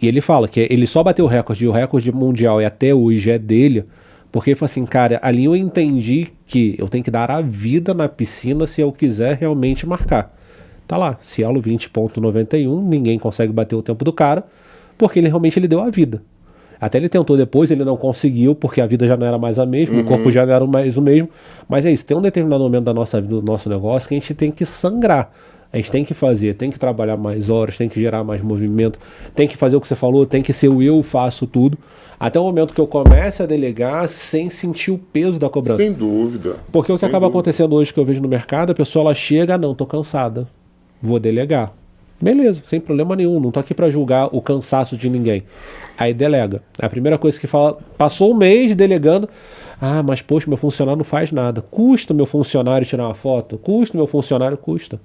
E ele fala que ele só bateu o recorde, e o recorde mundial e até hoje é dele, porque ele falou assim, cara, ali eu entendi que eu tenho que dar a vida na piscina se eu quiser realmente marcar. Tá lá, Cielo 20.91, ninguém consegue bater o tempo do cara, porque ele realmente deu a vida. Até ele tentou depois, ele não conseguiu, porque a vida já não era mais a mesma, o corpo já não era mais o mesmo. Mas é isso, tem um determinado momento da nossa vida, do nosso negócio, que a gente tem que sangrar. A gente tem que fazer, tem que trabalhar mais horas, tem que gerar mais movimento, tem que fazer o que você falou, tem que ser o eu faço tudo. Até o momento que eu comece a delegar sem sentir o peso da cobrança. Sem dúvida. Porque o que acaba acontecendo hoje que eu vejo no mercado, a pessoa ela chega, não, tô cansada. Vou delegar. Beleza, sem problema nenhum. Não tô aqui pra julgar o cansaço de ninguém. Aí delega. A primeira coisa que fala, passou um mês delegando. Ah, mas poxa, meu funcionário não faz nada. Custa meu funcionário tirar uma foto? Custa meu funcionário? Custa.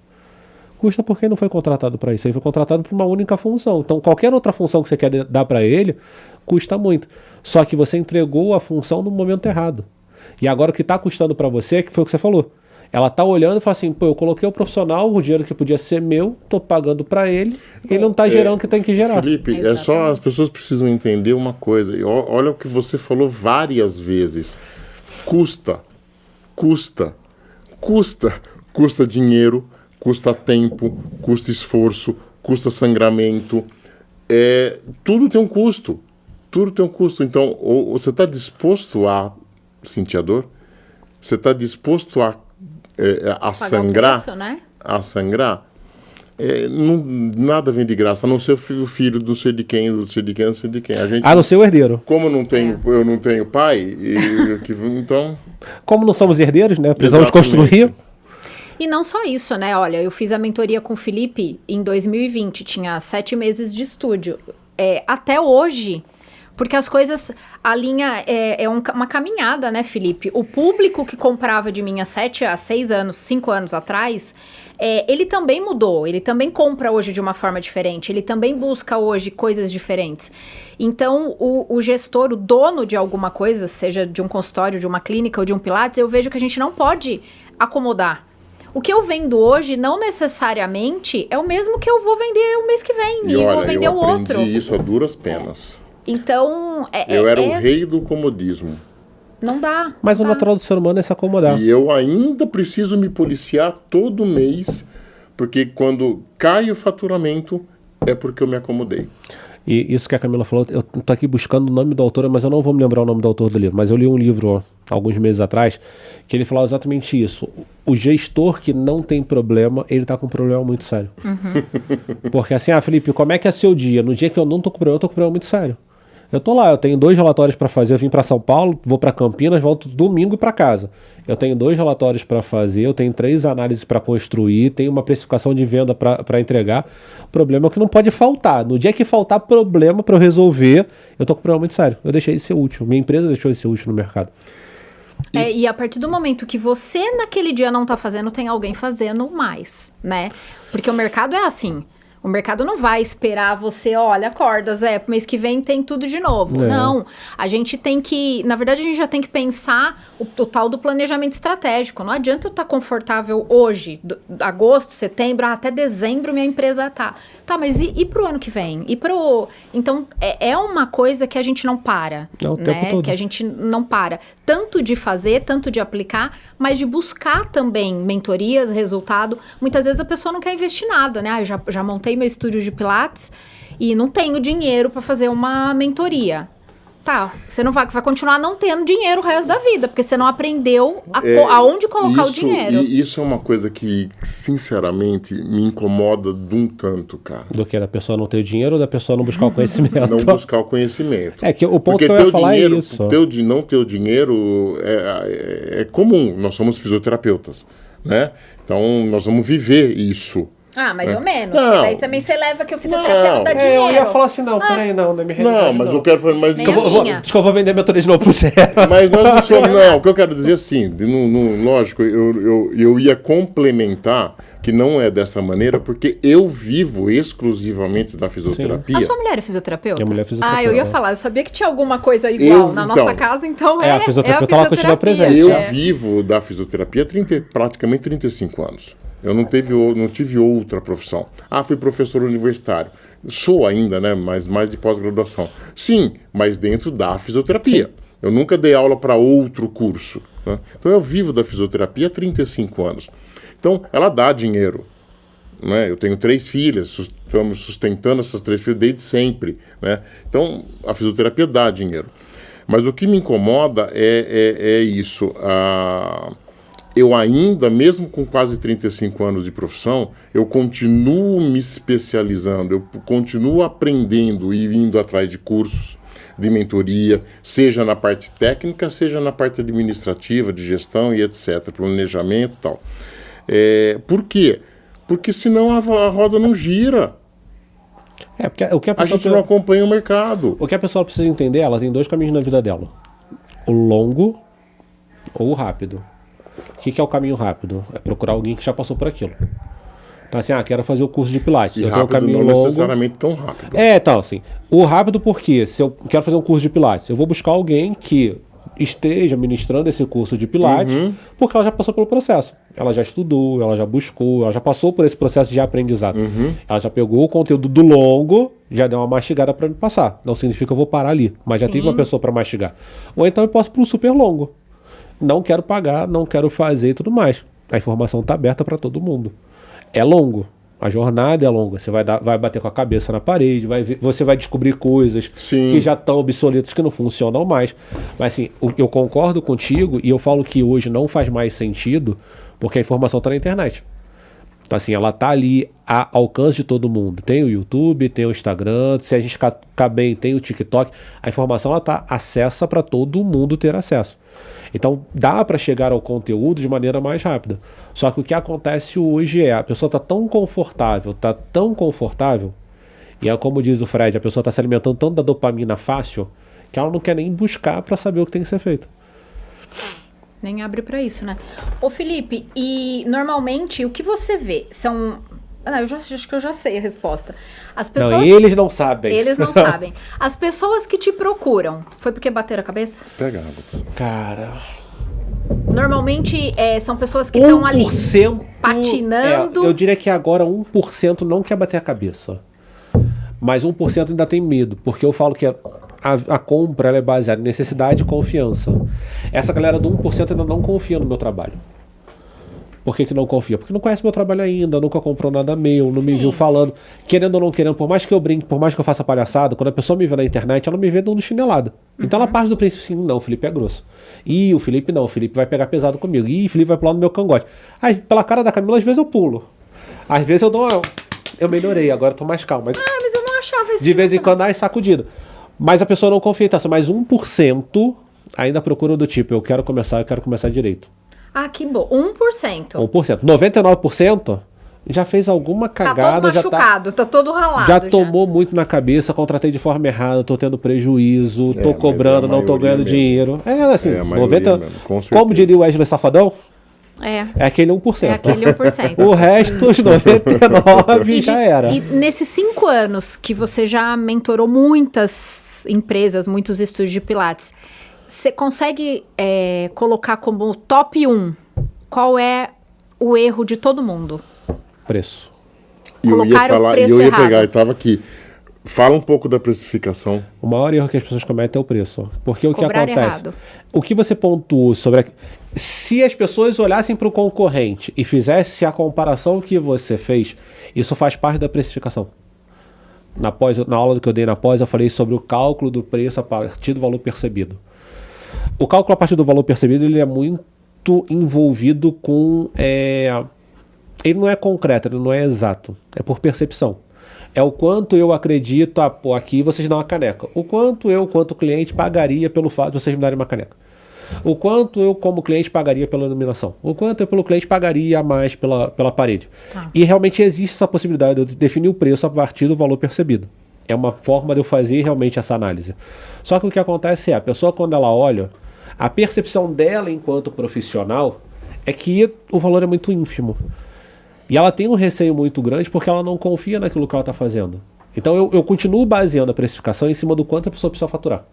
Custa porque não foi contratado para isso. Ele foi contratado para uma única função. Então qualquer outra função que você quer dar para ele, custa muito. Só que você entregou a função no momento errado. E agora o que está custando para você, que foi o que você falou. Ela tá olhando e fala assim, pô, eu coloquei o profissional, o dinheiro que podia ser meu, tô pagando para ele, ele não tá gerando o que tem que gerar. Felipe, é só as pessoas precisam entender uma coisa. E olha o que você falou várias vezes. Custa dinheiro, custa tempo, custa esforço, custa sangramento. Tudo tem um custo. Tudo tem um custo. Então, ou você está disposto a sentir a dor? Você está disposto a sangrar? Preço, né? A sangrar? Nada vem de graça, a não ser o filho do sei de quem, do sei de quem, do sei de quem. A gente, a não ser o herdeiro. Como eu não tenho pai, então... Como não somos herdeiros, né? Precisamos construir. E não só isso, né? Olha, eu fiz a mentoria com o Felipe em 2020, tinha 7 meses de estúdio. Até hoje, porque as coisas, a linha uma caminhada, né, Felipe? O público que comprava de mim há 6 anos, 5 anos atrás, ele também mudou, ele também compra hoje de uma forma diferente, ele também busca hoje coisas diferentes. Então, o gestor, o dono de alguma coisa, seja de um consultório, de uma clínica ou de um Pilates, eu vejo que a gente não pode acomodar. O que eu vendo hoje não necessariamente é o mesmo que eu vou vender o mês que vem. E vou vender o outro. Eu aprendi isso a duras penas. Então... eu era o rei do comodismo. Não dá. Mas o natural do ser humano é se acomodar. E eu ainda preciso me policiar todo mês, porque quando cai o faturamento, é porque eu me acomodei. E isso que a Camila falou, eu tô aqui buscando o nome do autor, mas eu não vou me lembrar o nome do autor do livro. Mas eu li um livro alguns meses atrás, que ele falava exatamente isso. O gestor que não tem problema, ele tá com um problema muito sério. Porque assim, Felipe, como é que é seu dia? No dia que eu não tô com problema, eu tô com um problema muito sério. Eu tô lá, eu tenho 2 relatórios para fazer, eu vim para São Paulo, vou para Campinas, volto domingo para casa. Eu tenho 2 relatórios para fazer, eu tenho 3 análises para construir, tenho uma precificação de venda para entregar. O problema é que não pode faltar. No dia que faltar problema para eu resolver, eu tô com um problema muito sério. Eu deixei de ser útil, minha empresa deixou de ser útil no mercado. E a partir do momento que você naquele dia não tá fazendo, tem alguém fazendo mais, né? Porque o mercado é assim. O mercado não vai esperar você, olha, acorda, Zé, pro mês que vem tem tudo de novo. Não, a gente tem que, na verdade a gente já tem que pensar o tal do planejamento estratégico. Não adianta eu estar confortável hoje, agosto, setembro, até dezembro minha empresa tá. Tá, mas e pro ano que vem? Então, é uma coisa que a gente não para, o tempo todo. Que a gente não para. Tanto de fazer, tanto de aplicar, mas de buscar também mentorias, resultado. Muitas vezes a pessoa não quer investir nada, né? Eu já montei meu estúdio de Pilates e não tenho dinheiro para fazer uma mentoria. Tá, você não vai continuar não tendo dinheiro o resto da vida, porque você não aprendeu aonde colocar o dinheiro. E isso é uma coisa que, sinceramente, me incomoda de um tanto, cara. Do que? Da pessoa não ter dinheiro ou da pessoa não buscar o conhecimento? Não buscar o conhecimento. É que o ponto que eu ia falar é isso. Não ter o dinheiro é comum. Nós somos fisioterapeutas, né? Então, nós vamos viver isso. Ah, mais ou menos. Não. Daí também você leva que o fisioterapeuta dá dinheiro. Eu ia falar assim, peraí, não é minha realidade. Não, mas eu quero falar... Mas acho que eu vou vender mentoria de novo pro Zé. Mas nós não somos... Não, o que eu quero dizer assim, lógico, eu ia complementar que não é dessa maneira, porque eu vivo exclusivamente da fisioterapia. A sua mulher é fisioterapeuta? Minha mulher é fisioterapeuta. Eu ia falar, eu sabia que tinha alguma coisa igual na nossa casa, então a fisioterapeuta ela continua presente. Eu vivo da fisioterapia há praticamente 35 anos. Eu não tive outra profissão. Fui professor universitário. Sou ainda, né? Mas mais de pós-graduação. Sim, mas dentro da fisioterapia. Sim. Eu nunca dei aula para outro curso. Né? Então eu vivo da fisioterapia há 35 anos. Então ela dá dinheiro. Né? Eu tenho 3 filhas, estamos sustentando essas 3 filhas desde sempre. Né? Então a fisioterapia dá dinheiro. Mas o que me incomoda é isso. Eu ainda, mesmo com quase 35 anos de profissão, eu continuo me especializando, eu continuo aprendendo e indo atrás de cursos, de mentoria, seja na parte técnica, seja na parte administrativa, de gestão e etc., planejamento e tal. Por quê? Porque senão a roda não gira. Porque o que a gente não acompanha o mercado. O que a pessoa precisa entender, ela tem 2 caminhos na vida dela. O longo ou o rápido. O que é o caminho rápido? É procurar alguém que já passou por aquilo. Então assim, quero fazer o curso de Pilates. E eu rápido tenho um caminho não longo. necessariamente tão rápido. Então assim, o rápido porque se eu quero fazer um curso de Pilates, eu vou buscar alguém que esteja ministrando esse curso de Pilates, porque ela já passou pelo processo. Ela já estudou, ela já buscou, ela já passou por esse processo de aprendizado. Ela já pegou o conteúdo do longo, já deu uma mastigada para me passar. Não significa que eu vou parar ali, mas já teve uma pessoa para mastigar. Ou então eu posso para um super longo. Não quero pagar, não quero fazer e tudo mais. A informação está aberta para todo mundo. É longo. A jornada é longa. Você vai bater com a cabeça na parede, você vai descobrir coisas que já estão obsoletas, que não funcionam mais. Mas assim, eu concordo contigo e eu falo que hoje não faz mais sentido porque a informação está na internet. Então assim, ela está ali a alcance de todo mundo. Tem o YouTube, tem o Instagram, se a gente ficar bem, tem o TikTok. A informação está acessa para todo mundo ter acesso. Então dá para chegar ao conteúdo de maneira mais rápida. Só que o que acontece hoje a pessoa está tão confortável, e é como diz o Fred, a pessoa está se alimentando tanto da dopamina fácil, que ela não quer nem buscar para saber o que tem que ser feito. Nem abre para isso, né? Ô Felipe, e normalmente o que você vê são... acho que eu já sei a resposta. As pessoas... Não, eles não sabem. Eles não sabem. As pessoas que te procuram, foi porque bateram a cabeça? Pegava. Cara... Normalmente são pessoas que estão ali patinando. Eu diria que agora 1% não quer bater a cabeça. Mas 1% ainda tem medo. Porque eu falo que a compra ela é baseada em necessidade e confiança. Essa galera do 1% ainda não confia no meu trabalho. Por que não confia? Porque não conhece meu trabalho ainda, nunca comprou nada meu, não me viu falando. Querendo ou não querendo, por mais que eu brinque, por mais que eu faça palhaçada, quando a pessoa me vê na internet, ela me vê dando chinelada. Então ela parte do princípio assim, não, o Felipe é grosso. Ih, o Felipe não, o Felipe vai pegar pesado comigo. Ih, o Felipe vai pular no meu cangote. Aí, pela cara da Camila, às vezes eu pulo. Às vezes eu melhorei, agora eu tô mais calmo. Mas eu não achava isso. De vez em quando, sacudida. Mas a pessoa não confia em taxa, mas 1% ainda procura do tipo, eu quero começar direito. Ah, que bom. 1%. 1%. 99% já fez alguma cagada. Tá todo machucado, tá todo ralado. Já tomou muito na cabeça, contratei de forma errada, tô tendo prejuízo, tô cobrando, não tô ganhando dinheiro. É assim, 90%. Mesmo, como diria o Wesley Safadão? É aquele 1%. É aquele 1%. O resto, os 99% já era. E nesses 5 anos que você já mentorou muitas empresas, muitos estúdios de Pilates, você consegue colocar como top 1 qual é o erro de todo mundo? Preço. E eu ia pegar, eu estava aqui. Fala um pouco da precificação. O maior erro que as pessoas cometem é o preço. Porque o que acontece? Errado. O que você pontuou sobre... Se as pessoas olhassem para o concorrente e fizessem a comparação que você fez, isso faz parte da precificação. Na aula que eu dei na pós, eu falei sobre o cálculo do preço a partir do valor percebido. O cálculo a partir do valor percebido, ele é muito envolvido com... Ele não é concreto, ele não é exato. É por percepção. É o quanto eu acredito, aqui vocês dão uma caneca. O quanto eu, quanto cliente, pagaria pelo fato de vocês me darem uma caneca. O quanto eu, como cliente, pagaria pela iluminação. O quanto eu, pelo cliente, pagaria a mais pela parede. Tá. E realmente existe essa possibilidade de eu definir o preço a partir do valor percebido. É uma forma de eu fazer realmente essa análise. Só que o que acontece a pessoa, quando ela olha, a percepção dela enquanto profissional é que o valor é muito ínfimo. E ela tem um receio muito grande porque ela não confia naquilo que ela está fazendo. Então eu continuo baseando a precificação em cima do quanto a pessoa precisa faturar.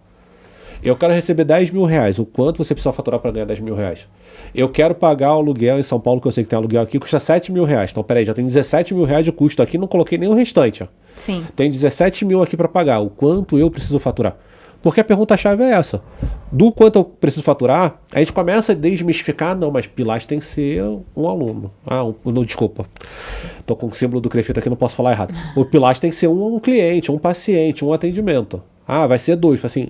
Eu quero receber 10 mil reais. O quanto você precisa faturar para ganhar 10 mil reais? Eu quero pagar o aluguel em São Paulo, que eu sei que tem aluguel aqui, custa 7 mil reais. Então, peraí, já tem 17 mil reais de custo aqui, não coloquei nem o restante. Ó. Sim. Tem 17 mil aqui para pagar. O quanto eu preciso faturar? Porque a pergunta-chave é essa. Do quanto eu preciso faturar, a gente começa a desmistificar, não, mas Pilates tem que ser um aluno. Não, desculpa. Tô com o símbolo do Crefito aqui, não posso falar errado. O Pilates tem que ser um cliente, um paciente, um atendimento. Vai ser 2. Assim,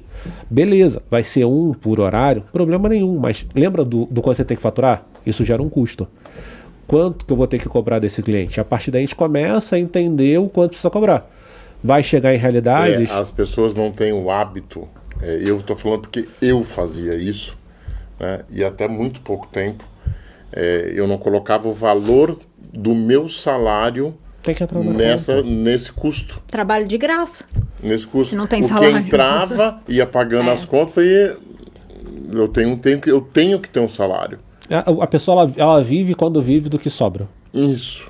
beleza, vai ser 1 por horário, problema nenhum. Mas lembra do quanto você tem que faturar? Isso gera um custo. Quanto que eu vou ter que cobrar desse cliente? A partir daí a gente começa a entender o quanto precisa cobrar. Vai chegar em realidades... As pessoas não têm o hábito. Eu estou falando porque eu fazia isso, né? E até muito pouco tempo. Eu não colocava o valor do meu salário nesse custo. Trabalho de graça. Nesse custo. Se não tem salário. Quem entrava, ia pagando as contas e eu tenho que ter um salário. A pessoa ela vive quando vive do que sobra. Isso.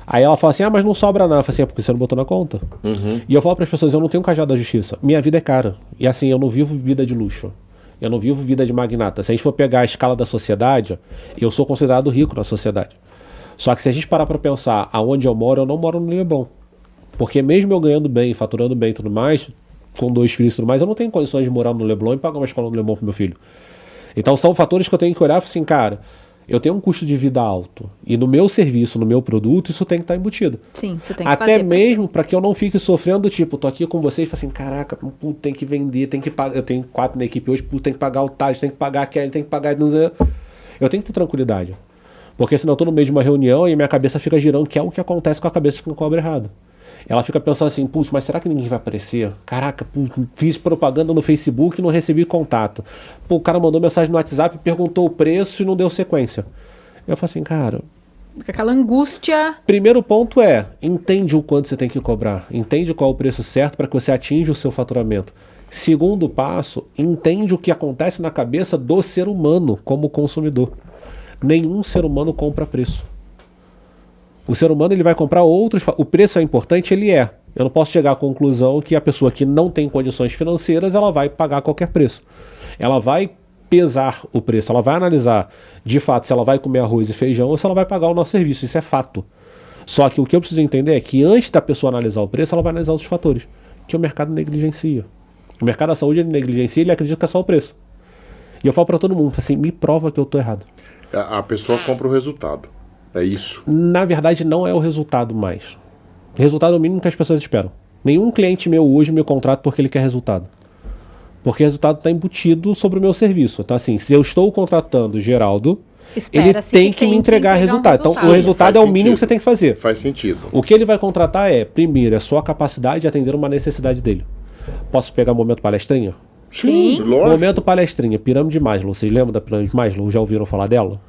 Aí ela fala assim, mas não sobra nada. Eu falo assim, porque você não botou na conta. Uhum. E eu falo para as pessoas, eu não tenho um cajado da justiça. Minha vida é cara. E assim, eu não vivo vida de luxo. Eu não vivo vida de magnata. Se a gente for pegar a escala da sociedade, eu sou considerado rico na sociedade. Só que se a gente parar para pensar aonde eu não moro no Leblon. Porque mesmo eu ganhando bem, faturando bem e tudo mais, com 2 filhos e tudo mais, eu não tenho condições de morar no Leblon e pagar uma escola no Leblon pro meu filho. Então são fatores que eu tenho que olhar e falar assim, cara... Eu tenho um custo de vida alto. E no meu serviço, no meu produto, isso tem que estar embutido. Sim, você tem que fazer. Até mesmo para que eu não fique sofrendo, tipo, tô aqui com você e falo assim, caraca, tem que vender, tem que pagar. Eu tenho 4 na equipe hoje, tem que pagar o Thales, tem que pagar a Kelly, tem que pagar... Eu tenho que ter tranquilidade. Porque senão eu tô no meio de uma reunião e minha cabeça fica girando, que é o que acontece com a cabeça que não cobra errado. Ela fica pensando assim, mas será que ninguém vai aparecer? Caraca, fiz propaganda no Facebook e não recebi contato. O cara mandou mensagem no WhatsApp, perguntou o preço e não deu sequência. Eu falo assim, cara... Fica aquela angústia... Primeiro ponto entende o quanto você tem que cobrar. Entende qual é o preço certo para que você atinja o seu faturamento. Segundo passo, entende o que acontece na cabeça do ser humano como consumidor. Nenhum ser humano compra preço. O ser humano ele vai comprar outros... O preço é importante, ele é. Eu não posso chegar à conclusão que a pessoa que não tem condições financeiras, ela vai pagar qualquer preço. Ela vai pesar o preço, ela vai analisar de fato se ela vai comer arroz e feijão ou se ela vai pagar o nosso serviço. Isso é fato. Só que o que eu preciso entender é que antes da pessoa analisar o preço, ela vai analisar outros fatores que o mercado negligencia. O mercado da saúde ele negligencia, ele acredita que é só o preço. E eu falo para todo mundo, assim, me prova que eu tô errado. A pessoa compra o resultado. É isso. Na verdade, não é o resultado mais. O resultado é o mínimo que as pessoas esperam. Nenhum cliente meu hoje me contrata porque ele quer resultado. Porque o resultado está embutido sobre o meu serviço. Então, assim, se eu estou contratando Geraldo, ele tem que me entregar resultado. Então, o resultado é o mínimo que você tem que fazer. Faz sentido. O que ele vai contratar primeiro, a sua capacidade de atender uma necessidade dele. Posso pegar momento palestrinha? Sim. lógico. Momento palestrinha, pirâmide de Maslow. Vocês lembram da pirâmide de Maslow? Já ouviram falar dela?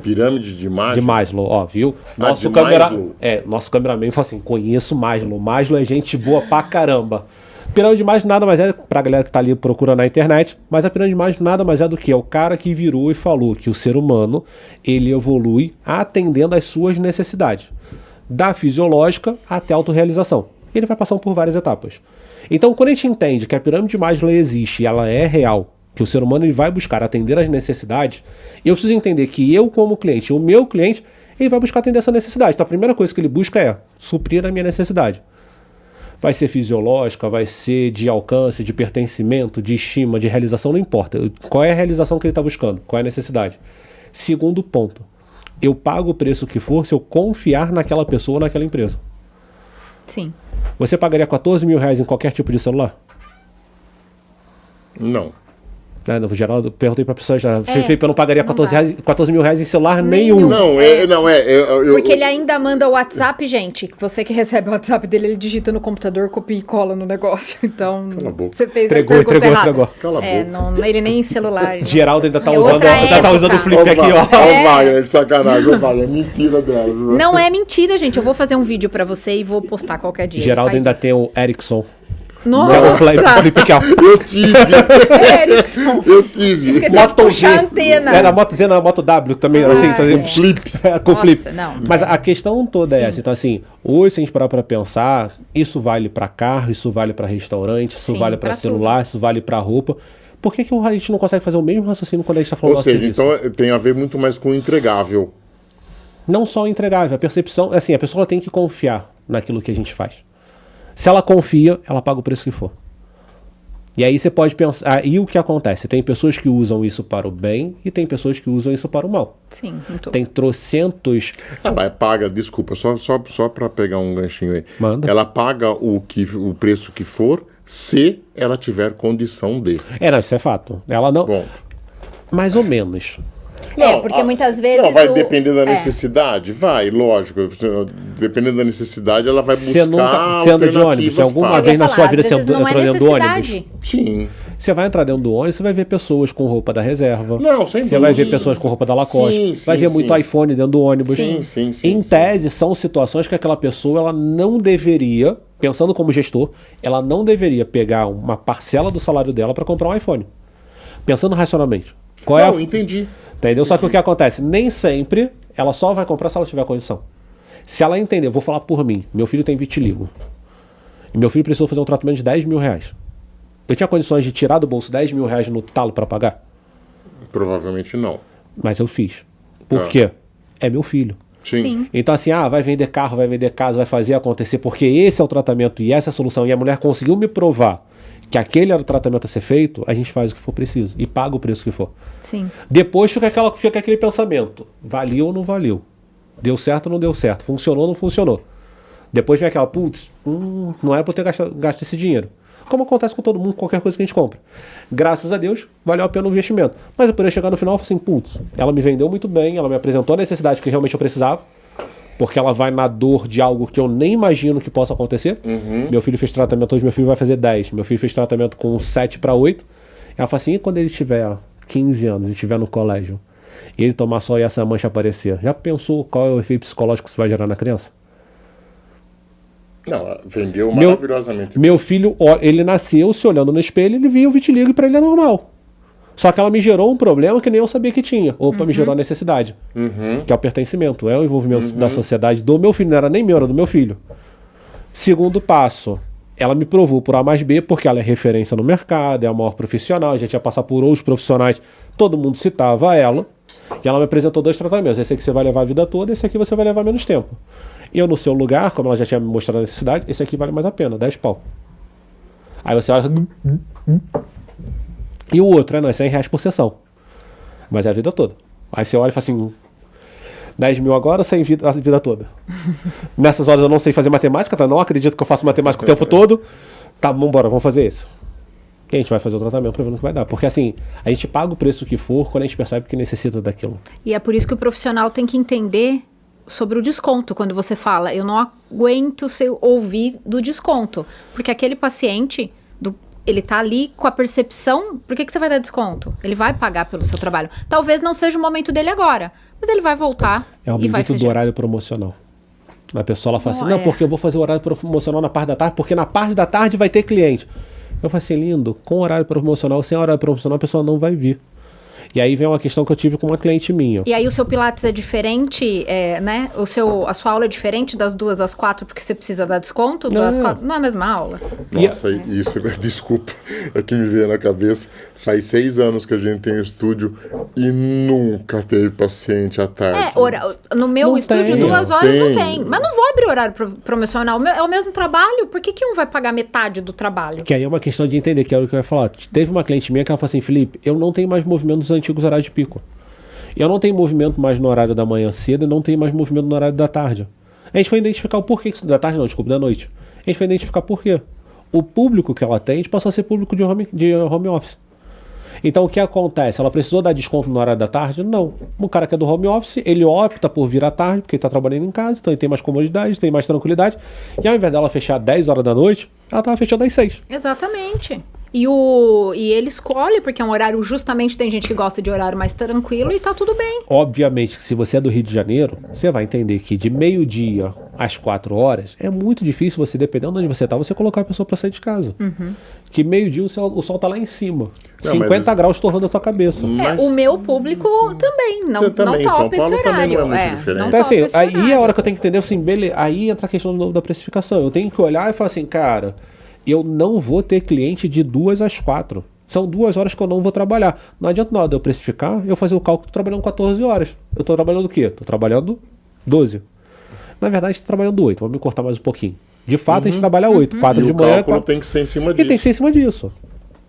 Pirâmide de Maslow. De Maslow, ó, viu? de Maslow. Nosso cameraman falou assim: conheço Maslow. Maslow é gente boa pra caramba. Pirâmide de Maslow nada mais é, pra galera que tá ali procurando na internet, mas a pirâmide de Maslow nada mais é do que é o cara que virou e falou que o ser humano, ele evolui atendendo às suas necessidades, da fisiológica até a autorrealização. Ele vai passando por várias etapas. Então, quando a gente entende que a pirâmide de Maslow existe e ela é real, que o ser humano ele vai buscar atender às necessidades, eu preciso entender que eu, como cliente, o meu cliente, ele vai buscar atender essa necessidade. Então, a primeira coisa que ele busca é suprir a minha necessidade. Vai ser fisiológica, vai ser de alcance, de pertencimento, de estima, de realização, não importa. Qual é a realização que ele está buscando? Qual é a necessidade? Segundo ponto, eu pago o preço que for se eu confiar naquela pessoa, naquela empresa. Sim. Você pagaria 14 mil reais em qualquer tipo de celular? Não. No geral, eu perguntei pra pessoa já. É, Felipe, eu não pagaria não 14 mil reais em celular Nenhum. nenhum. Não, Porque ele ainda manda o WhatsApp, gente. Você que recebe o WhatsApp dele, ele digita no computador, copia e cola no negócio. Então, Cala a boca. você fez Entregou, a pergunta errada. entregou. Cala a boca. Não, ele nem em celular. ele não- Geraldo ainda tá É usando, outra ainda tá usando o época. flip aqui, ó. Ó, o Wagner, de sacanagem. Ô, Wagner, é mentira dela. viu? Não é mentira, gente. Eu vou fazer um vídeo pra você e vou postar qualquer dia. Geraldo Ele ainda faz tem o Ericsson. isso. O flip Nossa! aqui, ó. Eu tive. Erickson. Eu tive. Esqueci de puxar a antena. Era a Moto Z, não, a Moto W também. Era assim, Ah, fazia é. Flip. com Nossa, flip. não. Mas a questão toda é Sim. essa. Então, assim, hoje, se a gente parar pra pensar, isso vale pra carro, isso vale pra restaurante, isso Sim, vale pra pra celular, isso vale pra roupa. Por que a gente não consegue fazer o mesmo raciocínio quando a gente tá falando Ou do seja, serviço? então tem a ver muito mais com o entregável. Não só o entregável, a percepção, assim, a pessoa tem que confiar naquilo que a gente faz. Se ela confia, ela paga o preço que for. E aí você pode pensar, aí o que acontece? Tem pessoas que usam isso para o bem e tem pessoas que usam isso para o mal. Sim, muito. Tem trocentos. Ela paga, desculpa, só para pegar um ganchinho aí. Manda. Ela paga o preço que for, se ela tiver condição de. Não, isso é fato. Ela não. Bom. Mais ou menos. Porque muitas vezes. Não, vai depender da necessidade? Vai, lógico. Dependendo da necessidade, ela vai buscar Você anda de ônibus? Se alguma Eu vez ia na falar, sua às vida você vezes não é entrou dentro do ônibus? necessidade. Sim. Você vai entrar dentro do ônibus, você vai ver pessoas com roupa da reserva. Não, sem Você vai ver dúvida. pessoas com roupa da Lacoste. Sim, vai sim, ver muito sim. iPhone dentro do ônibus. Sim. Em tese, são situações que aquela pessoa ela não deveria, pensando como gestor, ela não deveria pegar uma parcela do salário dela para comprar um iPhone. Pensando racionalmente. Qual é Não, a... entendi. Entendeu? Só que o que acontece? Nem sempre ela só vai comprar se ela tiver condição. Se ela entender, vou falar por mim, meu filho tem vitiligo. E meu filho precisou fazer um tratamento de 10 mil reais. Eu tinha condições de tirar do bolso 10 mil reais no talo para pagar? Provavelmente não. Mas eu fiz. Por quê? É meu filho. Sim. Então assim, vai vender carro, vai vender casa, vai fazer acontecer, porque esse é o tratamento e essa é a solução. E a mulher conseguiu me provar que aquele era o tratamento a ser feito, a gente faz o que for preciso e paga o preço que for. Sim. Depois fica aquele pensamento, valeu ou não valeu? Deu certo ou não deu certo? Funcionou ou não funcionou? Depois vem aquela, putz, não é para eu ter gasto esse dinheiro. Como acontece com todo mundo, qualquer coisa que a gente compra. Graças a Deus, valeu a pena o investimento. Mas eu poderia chegar no final e falar assim, putz, ela me vendeu muito bem, ela me apresentou a necessidade que realmente eu precisava, porque ela vai na dor de algo que eu nem imagino que possa acontecer. Meu filho fez tratamento, hoje meu filho vai fazer 10. Meu filho fez tratamento com 7 para 8. Ela fala assim, e quando ele tiver 15 anos e estiver no colégio, e ele tomar sol e essa mancha aparecer, já pensou qual é o efeito psicológico que isso vai gerar na criança? Não, ela vendeu maravilhosamente. Meu filho, ele nasceu se olhando no espelho, ele via o vitiligo e para ele é normal. Só que ela me gerou um problema que nem eu sabia que tinha. Opa, me gerou a necessidade. Que é o pertencimento, é o envolvimento da sociedade do meu filho. Não era nem meu, era do meu filho. Segundo passo, ela me provou por A mais B, porque ela é referência no mercado, é a maior profissional, já tinha passado por outros profissionais, todo mundo citava ela. E ela me apresentou 2 tratamentos. Esse aqui você vai levar a vida toda, esse aqui você vai levar menos tempo. Eu, no seu lugar, como ela já tinha me mostrado a necessidade, esse aqui vale mais a pena, 10 pau. Aí você olha... E o outro, não, é 100 reais por sessão. Mas é a vida toda. Aí você olha e fala assim, 10 mil agora, 100 a vida toda. Nessas horas eu não sei fazer matemática, tá? Não acredito que eu faço matemática o tempo todo. Tá, vambora, vamos fazer isso. E a gente vai fazer o tratamento pra ver no que vai dar. Porque assim, a gente paga o preço que for quando a gente percebe que necessita daquilo. E é por isso que o profissional tem que entender sobre o desconto. Quando você fala, eu não aguento ouvir do desconto. Porque aquele paciente ele tá ali com a percepção, por que você vai dar desconto? Ele vai pagar pelo seu trabalho. Talvez não seja o momento dele agora, mas ele vai voltar É o e vai bendito do fechar. horário promocional. A pessoa ela fala assim, Não, não, é. porque eu vou fazer o horário promocional na parte da tarde, porque na parte da tarde vai ter cliente. Eu falei assim, lindo, com horário promocional, sem horário promocional, a pessoa não vai vir. E aí vem uma questão que eu tive com uma cliente minha. E aí o seu Pilates é diferente, né? A sua aula é diferente das 2 às 4, porque você precisa dar desconto? Das 4? Não é a mesma aula. Nossa, isso, desculpa, é que me veio na cabeça. Faz 6 anos que a gente tem estúdio e nunca teve paciente à tarde. No meu Não estúdio, tem. 2 horas não Tem. tem. Mas não vou abrir horário promocional. É o mesmo trabalho. Por que um vai pagar metade do trabalho? Que aí é uma questão de entender, que é o que eu ia falar. Teve uma cliente minha que ela falou assim, Felipe, eu não tenho mais movimento nos antigos horários de pico. Eu não tenho movimento mais no horário da manhã cedo e não tenho mais movimento no horário da tarde. A gente foi identificar o porquê, da tarde não, desculpa, da noite. A gente foi identificar por quê. O público que ela atende passou a ser público de home office. Então o que acontece? Ela precisou dar desconto no horário da tarde? Não. O cara que é do home office, ele opta por vir à tarde, porque ele está trabalhando em casa, então ele tem mais comodidade, tem mais tranquilidade. E ao invés dela fechar 10 horas da noite, ela estava fechando às 6. Exatamente. E ele escolhe, porque é um horário, justamente tem gente que gosta de horário mais tranquilo e tá tudo bem. Obviamente que se você é do Rio de Janeiro, você vai entender que de meio-dia às 4 horas é muito difícil você, dependendo de onde você tá, você colocar a pessoa para sair de casa. Que meio-dia o sol tá lá em cima. Não, 50 graus torrando a tua cabeça. Mas- O meu público também não, Você também, não São topa esse Paulo também horário. não é muito diferente. Não Então, topa assim, esse aí é a horário. hora que eu tenho que entender, assim, beleza, aí entra a questão da precificação. Eu tenho que olhar e falar assim, cara, eu não vou ter cliente de 2 às 4. São 2 horas que eu não vou trabalhar. Não adianta nada eu precificar, eu fazer o cálculo trabalhando 14 horas. Eu tô trabalhando o quê? Tô trabalhando 12. Na verdade, tô trabalhando 8. Vamos me cortar mais um pouquinho. De fato, a gente trabalha 8. 4 E de o manhã, cálculo 4... tem que ser em cima E tem disso. que ser em cima disso.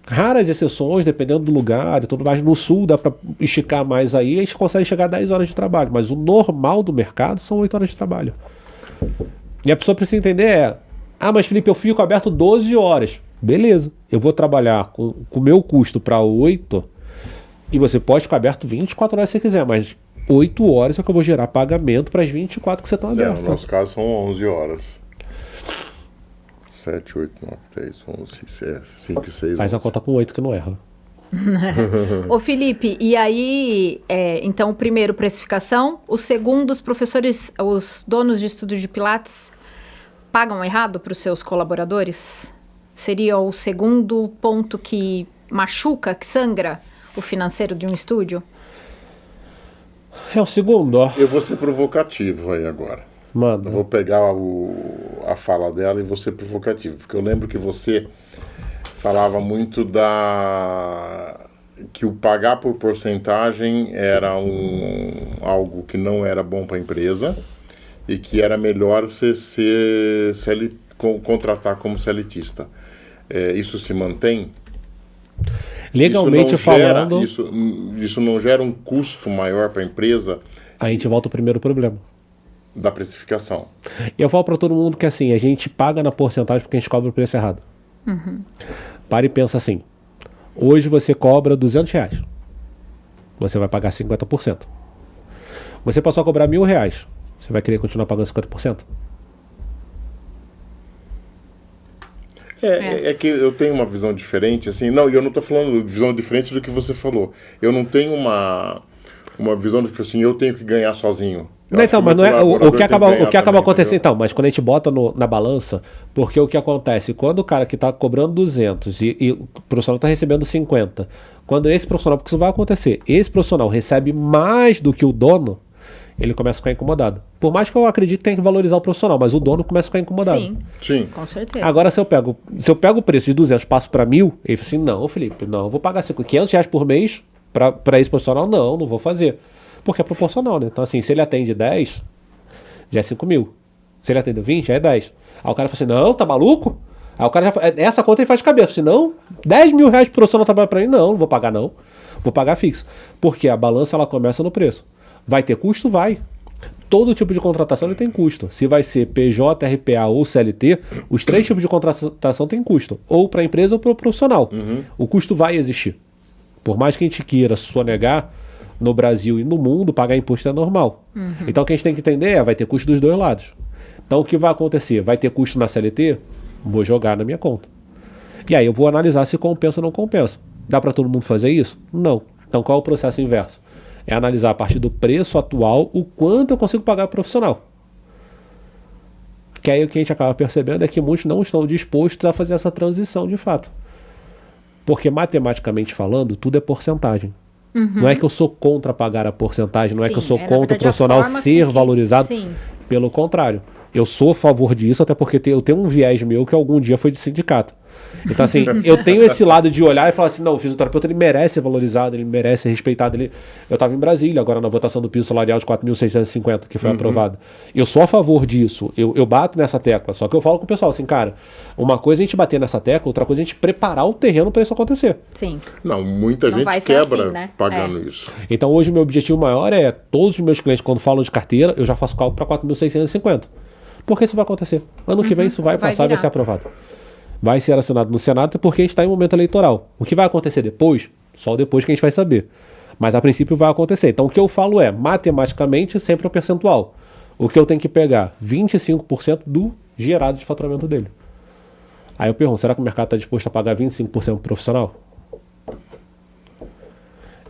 Raras exceções, dependendo do lugar e tudo mais. No sul dá pra esticar mais aí, a gente consegue chegar a 10 horas de trabalho. Mas o normal do mercado são 8 horas de trabalho. E a pessoa precisa entender mas Felipe, eu fico aberto 12 horas. Beleza, eu vou trabalhar com o meu custo para 8 e você pode ficar aberto 24 horas se você quiser, mas 8 horas é que eu vou gerar pagamento para as 24 que você está aberto. No nosso caso são 11 horas. 7, 8, 9, 10, 11, 5, 6, Faz a 11. conta com 8 que não erra. Ô Felipe, e aí, então o primeiro, precificação, o segundo, os professores, os donos de estúdio de Pilates pagam errado para os seus colaboradores? Seria o segundo ponto que machuca, que sangra o financeiro de um estúdio? É o segundo, ó. Eu vou ser provocativo aí agora. Eu Mano, vou pegar a fala dela e vou ser provocativo. Porque eu lembro que você falava muito que o pagar por porcentagem era algo que não era bom para a empresa e que era melhor você contratar como seletista. Isso se mantém? legalmente falando, Isso não gera um custo maior para a empresa a gente volta ao primeiro problema. da precificação? Eu falo pra todo mundo que assim, a gente paga na porcentagem porque a gente cobra o preço errado. Para e pensa assim, hoje você cobra R$200, você vai pagar 50%. Você passou a cobrar R$1.000, você vai querer continuar pagando 50%? É que eu tenho uma visão diferente, assim, não, e eu não estou falando de visão diferente do que você falou. Eu não tenho uma visão de que assim, eu tenho que ganhar sozinho. Eu Não, acho então, que mas não é meu o colaborador que tem acaba ganhar também, acontecendo, entendeu? então, mas quando a gente bota na balança, porque o que acontece, quando o cara que está cobrando 200 e o profissional está recebendo 50, quando esse profissional, porque isso vai acontecer, esse profissional recebe mais do que o dono, ele começa a ficar incomodado. Por mais que eu acredite que tem que valorizar o profissional, mas o dono começa a ficar incomodado. Sim, Sim. com certeza. Agora, se eu pego o preço de 200 passo para 1.000, ele fala assim, não, Felipe, não, eu vou pagar R$500 por mês para esse profissional, não vou fazer. Porque é proporcional, né? Então, assim, se ele atende 10, já é 5.000. Se ele atende 20, já é 10. Aí o cara fala assim, não, tá maluco? Aí o cara já essa conta ele faz de cabeça, assim, não, R$10.000 por profissional trabalhar para mim, não vou pagar não. Vou pagar fixo. Porque a balança, ela começa no preço. Vai ter custo? Vai. Todo tipo de contratação ele tem custo. Se vai ser PJ, RPA ou CLT, os 3 tipos de contratação têm custo. Ou para a empresa ou para o profissional. O custo vai existir. Por mais que a gente queira sonegar, no Brasil e no mundo, pagar imposto é normal. Então o que a gente tem que entender vai ter custo dos dois lados. Então o que vai acontecer? Vai ter custo na CLT? Vou jogar na minha conta. E aí eu vou analisar se compensa ou não compensa. Dá para todo mundo fazer isso? Não. Então qual é o processo inverso? É analisar a partir do preço atual o quanto eu consigo pagar profissional. Que aí o que a gente acaba percebendo é que muitos não estão dispostos a fazer essa transição de fato. Porque matematicamente falando, tudo é porcentagem. Não é que eu sou contra pagar a porcentagem, não é que eu sou contra o profissional ser valorizado. Sim. Pelo contrário, eu sou a favor disso, até porque eu tenho um viés meu que algum dia foi de sindicato. Então, assim, eu tenho esse lado de olhar e falar assim, não, o fisioterapeuta ele merece ser valorizado, ele merece ser respeitado. Eu estava em Brasília, agora na votação do piso salarial de 4.650, que foi aprovado. Eu sou a favor disso, eu bato nessa tecla, só que eu falo com o pessoal assim, cara, uma coisa é a gente bater nessa tecla, outra coisa é a gente preparar o terreno para isso acontecer. Sim. Não, muita Não gente vai ser quebra assim, né? pagando isso. Então, hoje o meu objetivo maior é, todos os meus clientes, quando falam de carteira, eu já faço cálculo para 4.650. Porque isso vai acontecer. Ano que vem isso vai passar e vai ser aprovado. Vai ser assinado no Senado porque a gente está em momento eleitoral. O que vai acontecer depois, só depois que a gente vai saber. Mas a princípio vai acontecer. Então o que eu falo é, matematicamente, sempre é o percentual. O que eu tenho que pegar? 25% do gerado de faturamento dele. Aí eu pergunto, será que o mercado está disposto a pagar 25% pro profissional?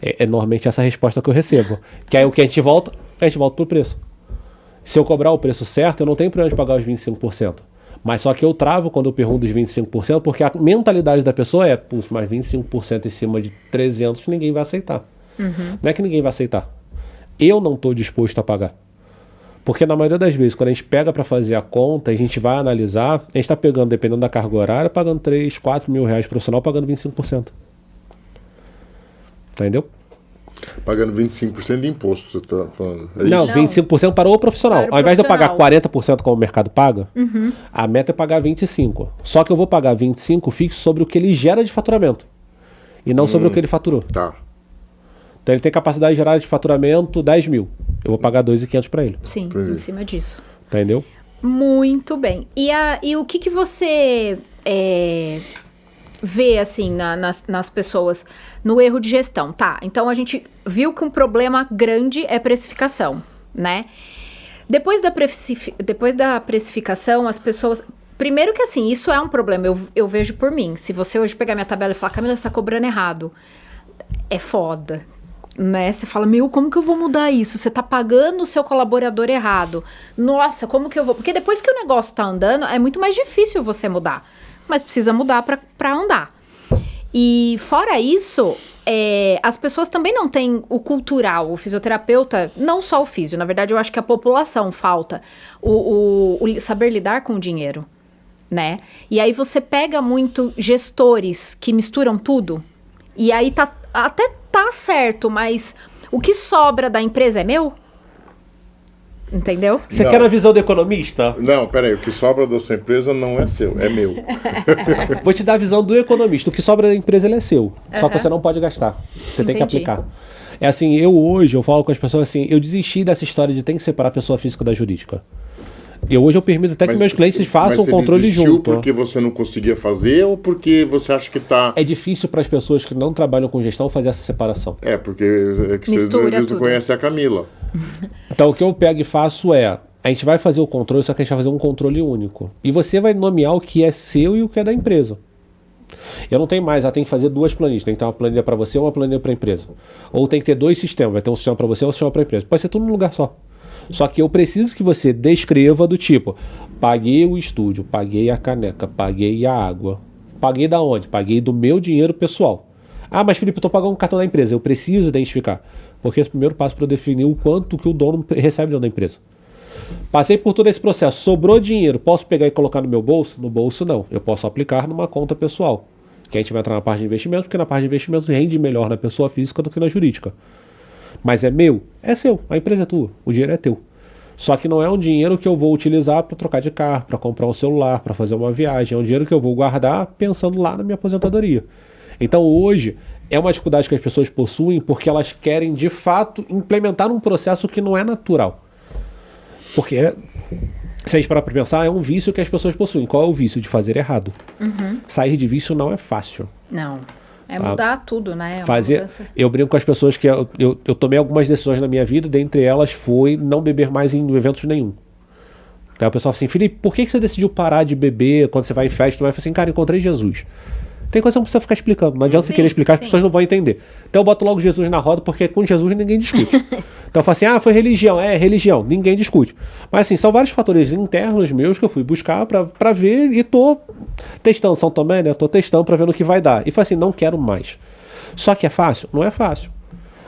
É normalmente essa a resposta que eu recebo. Que aí o que a gente volta pro preço. Se eu cobrar o preço certo, eu não tenho problema de pagar os 25%. Mas só que eu travo quando eu pergunto os 25%, porque a mentalidade da pessoa é, putz, mas 25% em cima de 300 ninguém vai aceitar. Não é que ninguém vai aceitar. Eu não estou disposto a pagar. Porque na maioria das vezes, quando a gente pega para fazer a conta, a gente vai analisar, a gente está pegando, dependendo da carga horária, pagando 3, 4 mil reais profissional, pagando 25%. Entendeu? Pagando 25% de imposto, você tá falando. É Não, isso? 25% para o profissional. Para o Ao invés de eu pagar profissional. 40% como o mercado paga, a meta é pagar 25%. Só que eu vou pagar 25% fixo sobre o que ele gera de faturamento. E não sobre o que ele faturou. Tá. Então ele tem capacidade de gerar de faturamento 10 mil. Eu vou pagar 2.500 para ele. Sim, Entendi. em cima disso. Entendeu? Muito bem. E o que você vê, assim, nas pessoas, no erro de gestão? Tá, então a gente viu que um problema grande é precificação, né? Depois da precificação, as pessoas... Primeiro que, assim, isso é um problema, eu vejo por mim. Se você hoje pegar minha tabela e falar, Camila, você tá cobrando errado, é foda, né? Você fala, meu, como que eu vou mudar isso? Você tá pagando o seu colaborador errado. Nossa, como que eu vou... Porque depois que o negócio tá andando, é muito mais difícil você mudar. Mas precisa mudar pra andar. E fora isso, as pessoas também não têm o cultural, o fisioterapeuta, não só o físio, na verdade eu acho que a população falta o saber lidar com o dinheiro, né? E aí você pega muito gestores que misturam tudo, e aí até tá certo, mas o que sobra da empresa é meu? Entendeu? Você Não. quer a visão do economista? Não, peraí, o que sobra da sua empresa não é seu, é meu. Vou te dar a visão do economista. O que sobra da empresa ele é seu. Só que você não pode gastar. Você tem que Entendi. aplicar. É assim, eu falo com as pessoas assim, eu desisti dessa história de tem que separar a pessoa física da jurídica. Hoje eu permito até que meus clientes façam o controle desistiu junto. porque você não conseguia fazer ou porque você acha que tá... É difícil para as pessoas que não trabalham com gestão fazer essa separação. É, porque é que Mistura eles não tudo. conhecem a Camila. Então o que eu pego e faço é, a gente vai fazer o controle, só que a gente vai fazer um controle único. E você vai nomear o que é seu e o que é da empresa. Eu não tenho mais, tem que fazer duas planilhas. Tem que ter uma planilha para você e uma planilha para a empresa. Ou tem que ter dois sistemas, vai ter um sistema para você e um sistema para a empresa. Pode ser tudo num lugar só. Só que eu preciso que você descreva do tipo, paguei o estúdio, paguei a caneca, paguei a água. Paguei da onde? Paguei do meu dinheiro pessoal. Ah, mas Felipe, eu estou pagando um cartão da empresa. Eu preciso identificar. Porque esse é o primeiro passo para eu definir o quanto que o dono recebe dentro da empresa. Passei por todo esse processo, sobrou dinheiro, posso pegar e colocar no meu bolso? No bolso não, eu posso aplicar numa conta pessoal. Que a gente vai entrar na parte de investimentos, porque na parte de investimentos rende melhor na pessoa física do que na jurídica. Mas é meu? É seu, a empresa é tua, o dinheiro é teu. Só que não é um dinheiro que eu vou utilizar para trocar de carro, para comprar um celular, para fazer uma viagem. É um dinheiro que eu vou guardar pensando lá na minha aposentadoria. Então hoje é uma dificuldade que as pessoas possuem porque elas querem de fato implementar um processo que não é natural. Porque se a gente parar para pensar, é um vício que as pessoas possuem. Qual é o vício? De fazer errado. Sair de vício não é fácil. Não. É mudar tudo, né? É uma Fazer, mudança. eu brinco com as pessoas que eu tomei algumas decisões na minha vida, dentre elas foi não beber mais em eventos nenhum. Aí o pessoal fala assim, Felipe, por que você decidiu parar de beber quando você vai em festa? Eu falo assim, cara, encontrei Jesus. Tem coisa que não precisa ficar explicando. Não adianta você querer explicar, as pessoas não vão entender. Então eu boto logo Jesus na roda, porque com Jesus ninguém discute. Então eu falo assim, foi religião. É, religião. Ninguém discute. Mas assim, são vários fatores internos meus que eu fui buscar pra ver e tô testando. São Tomé, né? Tô testando pra ver no que vai dar. E falo assim, não quero mais. Só que é fácil? Não é fácil.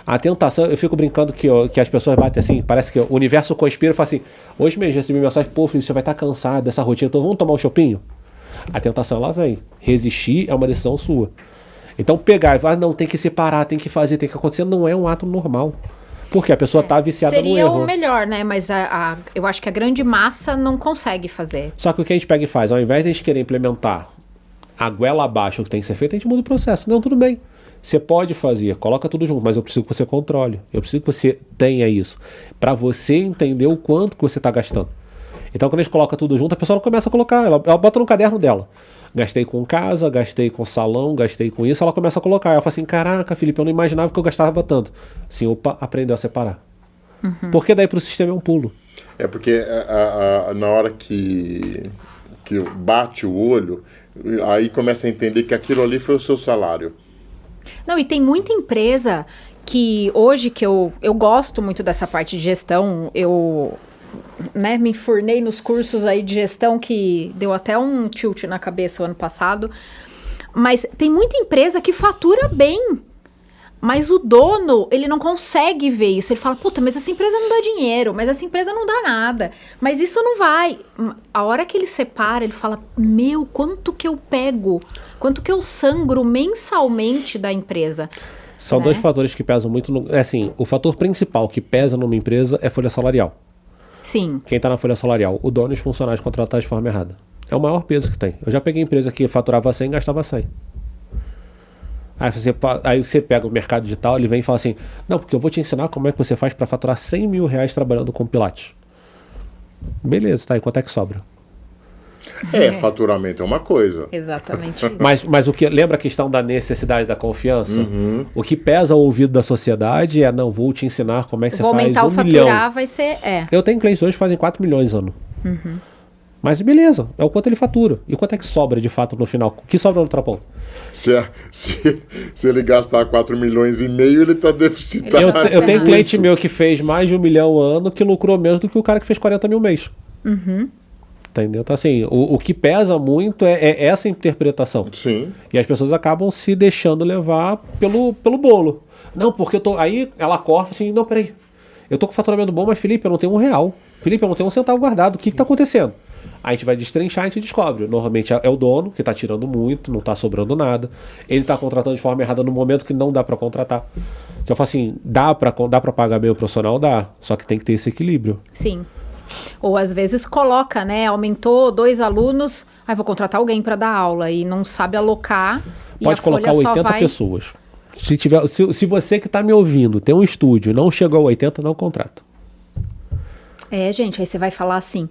A tentação, eu fico brincando que as pessoas batem assim, parece que o universo conspira e fala assim, hoje mesmo recebi mensagem, pô, filho, você vai estar cansado dessa rotina, então vamos tomar um chopinho? A tentação ela vem. Resistir é uma decisão sua. Então pegar e falar, não, tem que separar, tem que fazer, tem que acontecer, não é um ato normal. Porque a pessoa está viciada no erro. Seria o melhor, né? Mas eu acho que a grande massa não consegue fazer. Só que o que a gente pega e faz, ao invés de a gente querer implementar a goela abaixo o que tem que ser feito, a gente muda o processo. Não, tudo bem. Você pode fazer, coloca tudo junto, mas eu preciso que você controle. Eu preciso que você tenha isso. Para você entender o quanto que você está gastando. Então, quando a gente coloca tudo junto, a pessoa não começa a colocar. Ela bota no caderno dela. Gastei com casa, gastei com salão, gastei com isso. Ela começa a colocar. Ela fala assim, caraca, Felipe, eu não imaginava que eu gastava tanto. Assim, opa, aprendeu a separar. Porque daí para o sistema é um pulo. É porque na hora que bate o olho, aí começa a entender que aquilo ali foi o seu salário. Não, e tem muita empresa que hoje que eu gosto muito dessa parte de gestão, me enfurnei nos cursos aí de gestão que deu até um tilt na cabeça o ano passado, mas tem muita empresa que fatura bem, mas o dono, ele não consegue ver isso, ele fala, puta, mas essa empresa não dá dinheiro, mas essa empresa não dá nada, mas isso não vai. A hora que ele separa, ele fala, meu, quanto que eu pego, quanto que eu sangro mensalmente da empresa. São dois fatores que pesam muito, o fator principal que pesa numa empresa é a folha salarial. Sim. Quem está na folha salarial? O dono e os funcionários contratados de forma errada. É o maior peso que tem. Eu já peguei empresa que faturava 100 e gastava 100. Aí você pega o mercado digital, ele vem e fala assim, não, porque eu vou te ensinar como é que você faz para faturar 100 mil reais trabalhando com Pilates. Beleza, tá, e quanto é que sobra? Faturamento é uma coisa. Exatamente isso. Mas o que lembra a questão da necessidade da confiança? O que pesa ao ouvido da sociedade é, não, vou te ensinar como é que você faz 1 milhão. Vou aumentar o faturar, vai ser, Eu tenho clientes hoje que fazem 4 milhões ano. Mas beleza, é o quanto ele fatura. E quanto é que sobra de fato no final? O que sobra no Ultrapão? Se ele gastar 4 milhões e meio, ele está deficitário. Eu tenho cliente meu que fez mais de 1 milhão ano, que lucrou menos do que o cara que fez 40 mil mês. Entendeu? Então, assim, o que pesa muito é essa interpretação. Sim. E as pessoas acabam se deixando levar pelo bolo. Não, porque eu tô... Aí ela corta assim, não, peraí. Eu tô com faturamento bom, mas Felipe, eu não tenho R$1. Felipe, eu não tenho R$1 guardado. O que tá acontecendo? Aí a gente vai destrinchar e a gente descobre. Normalmente é o dono que tá tirando muito, não tá sobrando nada. Ele tá contratando de forma errada no momento que não dá para contratar. Que eu falo assim, dá para pagar meio profissional? Dá. Só que tem que ter esse equilíbrio. Sim. Ou às vezes coloca, né? Aumentou 2 alunos, vou contratar alguém para dar aula e não sabe alocar. Pode colocar 80 pessoas. Se você que tá me ouvindo tem um estúdio e não chegou a 80, não contrata. Gente, aí você vai falar assim,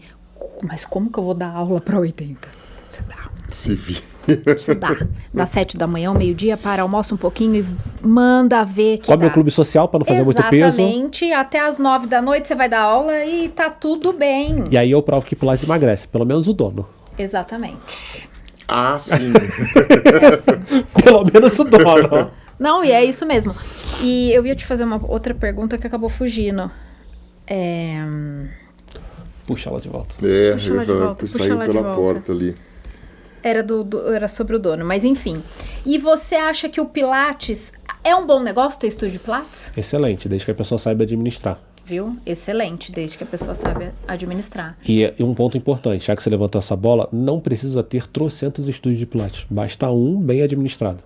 mas como que eu vou dar aula para 80? Você dá. Se vira. Você dá. Das 7 da manhã ao meio-dia, almoça um pouquinho e manda ver que Come o clube social para não fazer muito peso. Exatamente. Até as 9 da noite você vai dar aula e tá tudo bem. E aí eu provo que Pilates emagrece, pelo menos o dono. Exatamente. Ah, sim. Pelo menos o dono. Não, e é isso mesmo. E eu ia te fazer uma outra pergunta que acabou fugindo. Puxa ela de volta. Puxa ela de volta, saiu pela porta ali. Era sobre o dono, mas enfim. E você acha que o Pilates é um bom negócio ter estúdio de Pilates? Excelente, desde que a pessoa saiba administrar. Viu? Excelente, desde que a pessoa saiba administrar. E um ponto importante, já que você levantou essa bola, não precisa ter trocentos estúdios de Pilates. Basta um bem administrado.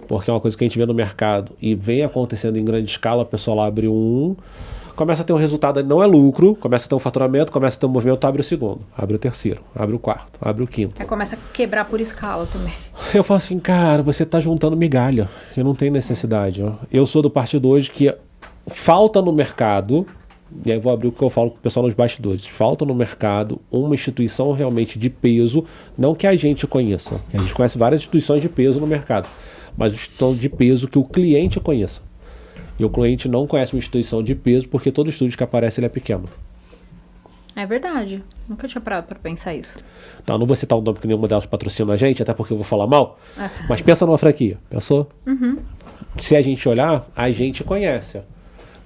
Porque é uma coisa que a gente vê no mercado e vem acontecendo em grande escala, a pessoa lá abre começa a ter um resultado, não é lucro, começa a ter um faturamento, começa a ter um movimento, abre o segundo, abre o terceiro, abre o quarto, abre o quinto. Aí começa a quebrar por escala também. Eu falo assim, cara, você tá juntando migalha, eu não tenho necessidade. Eu sou do partido hoje que falta no mercado, e aí vou abrir o que eu falo com o pessoal nos bastidores, falta no mercado uma instituição realmente de peso, não que a gente conheça. A gente conhece várias instituições de peso no mercado, mas instituição de peso que o cliente conheça. E o cliente não conhece uma instituição de peso porque todo estúdio que aparece ele é pequeno. É verdade. Nunca tinha parado pra pensar isso. Então, não vou citar o nome porque nenhuma delas patrocina a gente, até porque eu vou falar mal. Mas pensa numa franquia. Pensou? Se a gente olhar, a gente conhece.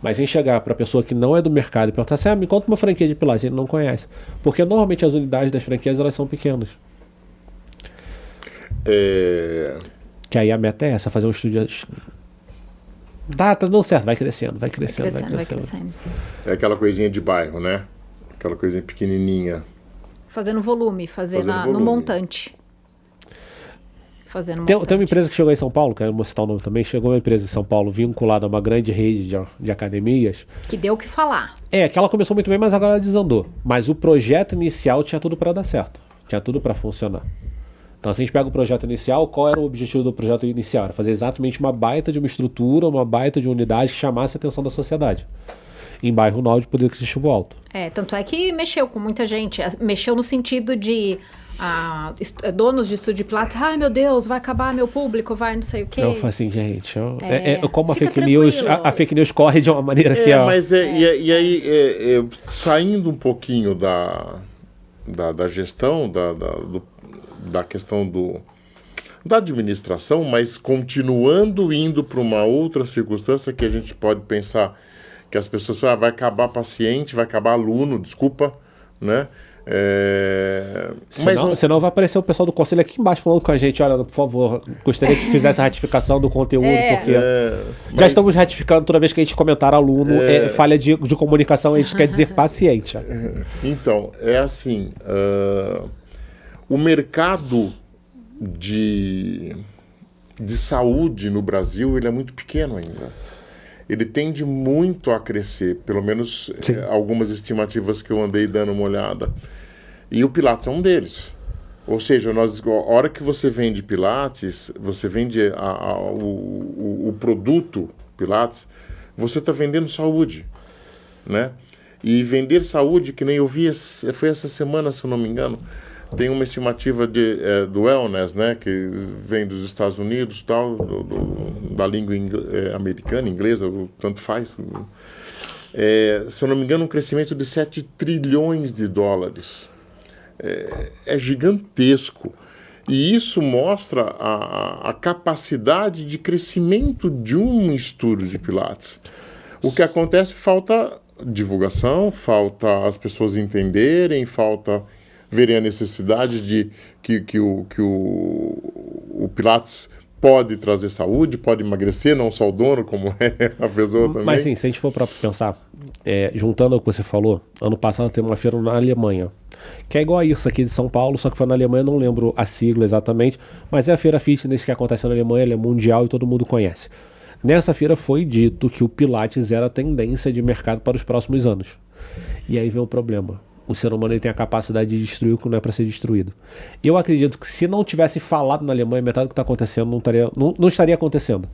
Mas em chegar para a pessoa que não é do mercado e perguntar assim, me conta uma franquia de Pilates, ele não conhece. Porque normalmente as unidades das franquias elas são pequenas. Que aí a meta é essa, fazer um estúdio. Tá dando certo, vai crescendo. Vai crescendo. É aquela coisinha de bairro, né? Aquela coisinha pequenininha. Fazendo volume, no montante. Tem uma empresa que chegou em São Paulo, quero citar o nome também, chegou uma empresa em São Paulo vinculada a uma grande rede de academias. Que deu o que falar. Que ela começou muito bem, mas agora ela desandou. Mas o projeto inicial tinha tudo para dar certo. Tinha tudo para funcionar. Então, se a gente pega o projeto inicial, qual era o objetivo do projeto inicial? Era fazer exatamente uma baita de uma estrutura, uma baita de unidade que chamasse a atenção da sociedade. Em bairro Nau de Poder Aquisitivo Alto. Tanto é que mexeu com muita gente. Mexeu no sentido de donos de estúdio de Pilates, ai meu Deus, vai acabar meu público, vai não sei o quê. Eu falo assim, gente, como a fake news corre de uma maneira que... Mas e aí, saindo um pouquinho da gestão, da questão da administração, mas continuando indo para uma outra circunstância que a gente pode pensar que as pessoas falam, vai acabar paciente, vai acabar aluno, desculpa, né? Senão vai aparecer o pessoal do conselho aqui embaixo falando com a gente, olha, por favor, gostaria que fizesse a ratificação do conteúdo, porque já estamos ratificando toda vez que a gente comentar aluno, falha de comunicação, a gente quer dizer paciente. Então, é assim, o mercado de saúde no Brasil, ele é muito pequeno ainda. Ele tende muito a crescer, pelo menos algumas estimativas que eu andei dando uma olhada. E o Pilates é um deles. Ou seja, a hora que você vende Pilates, você vende o produto Pilates, você está vendendo saúde, né? E vender saúde, que nem eu vi, foi essa semana, se eu não me engano, tem uma estimativa do wellness, né, que vem dos Estados Unidos, tal, da língua americana, inglesa, tanto faz. Se eu não me engano, um crescimento de 7 trilhões de dólares. É gigantesco. E isso mostra a capacidade de crescimento de um estúdio de Pilates. O que acontece, falta divulgação, falta as pessoas entenderem, falta verem a necessidade de que o Pilates pode trazer saúde, pode emagrecer, não só o dono, como é a pessoa também. Mas sim, se a gente for para pensar, juntando o que você falou, ano passado teve uma feira na Alemanha, que é igual a isso aqui de São Paulo, só que foi na Alemanha, não lembro a sigla exatamente, mas é a feira fitness que acontece na Alemanha, ela é mundial e todo mundo conhece. Nessa feira foi dito que o Pilates era a tendência de mercado para os próximos anos. E aí vem o problema. O ser humano ele tem a capacidade de destruir o que não é para ser destruído. Eu acredito que se não tivesse falado na Alemanha, metade do que está acontecendo não estaria acontecendo.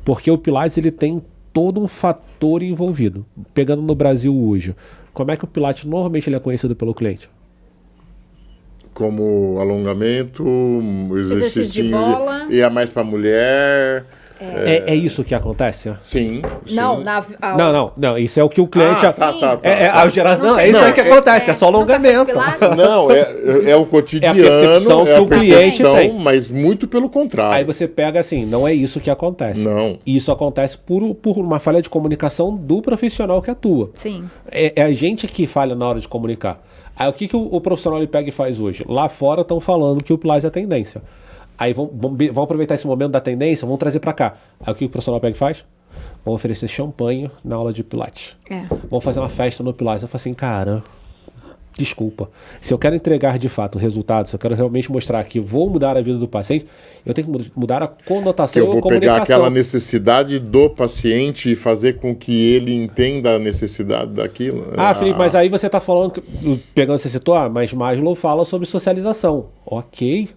Porque o Pilates ele tem todo um fator envolvido. Pegando no Brasil hoje, como é que o Pilates normalmente ele é conhecido pelo cliente? Como alongamento, exercício de bola. E a mais para mulher... É isso que acontece? Sim. Não, isso é o que o cliente... Tá. É isso aí que acontece, é só alongamento. Não, é o cotidiano, é a percepção que o cliente tem. Mas muito pelo contrário. Aí você pega assim, não é isso que acontece. Não. Isso acontece por uma falha de comunicação do profissional que atua. Sim. É a gente que falha na hora de comunicar. Aí o que o profissional ele pega e faz hoje? Lá fora estão falando que o Pilates é a tendência. Aí vão aproveitar esse momento da tendência, vão trazer para cá. Aí o que o profissional pega e faz? Vão oferecer champanhe na aula de Pilates. Vão fazer uma festa no Pilates. Eu falo assim, cara, desculpa. Se eu quero entregar de fato o resultado, se eu quero realmente mostrar que vou mudar a vida do paciente, eu tenho que mudar a conotação e a comunicação. Eu vou pegar aquela necessidade do paciente e fazer com que ele entenda a necessidade daquilo. Felipe, mas aí você está falando, pegando você citou, mas Maslow fala sobre socialização. Ok.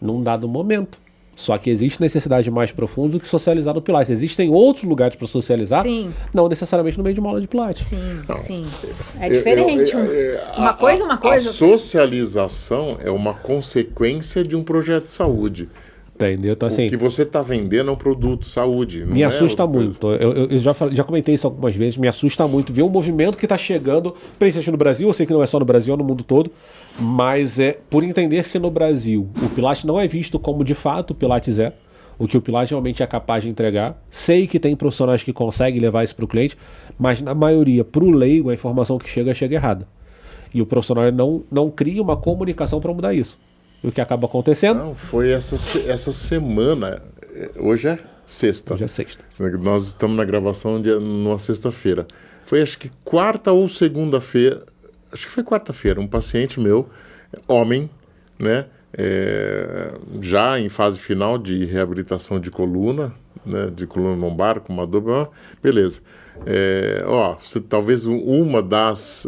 Num dado momento. Só que existe necessidade mais profunda do que socializar no Pilates. Existem outros lugares para socializar, sim, não necessariamente no meio de uma aula de Pilates. Sim. É diferente. Uma coisa. A socialização é uma consequência de um projeto de saúde. Entendeu? Então, assim, O que você está vendendo é um produto, saúde. Não me é assusta outra muito. coisa. Eu já comentei isso algumas vezes. Me assusta muito ver um movimento que está chegando, principalmente no Brasil. Eu sei que não é só no Brasil, é no mundo todo. Mas é por entender que no Brasil o Pilates não é visto como de fato o Pilates é. O que o Pilates realmente é capaz de entregar. Sei que tem profissionais que conseguem levar isso para o cliente, mas na maioria, para o leigo, a informação que chega errada. E o profissional não cria uma comunicação para mudar isso. E o que acaba acontecendo? Não, foi essa semana. Hoje é sexta. Hoje é sexta. Nós estamos na gravação numa sexta-feira. Foi acho que quarta ou segunda-feira. Acho que foi quarta-feira. Um paciente meu, homem, né? Já em fase final de reabilitação de coluna, né? De coluna lombar, com uma dor. Beleza. Talvez uma das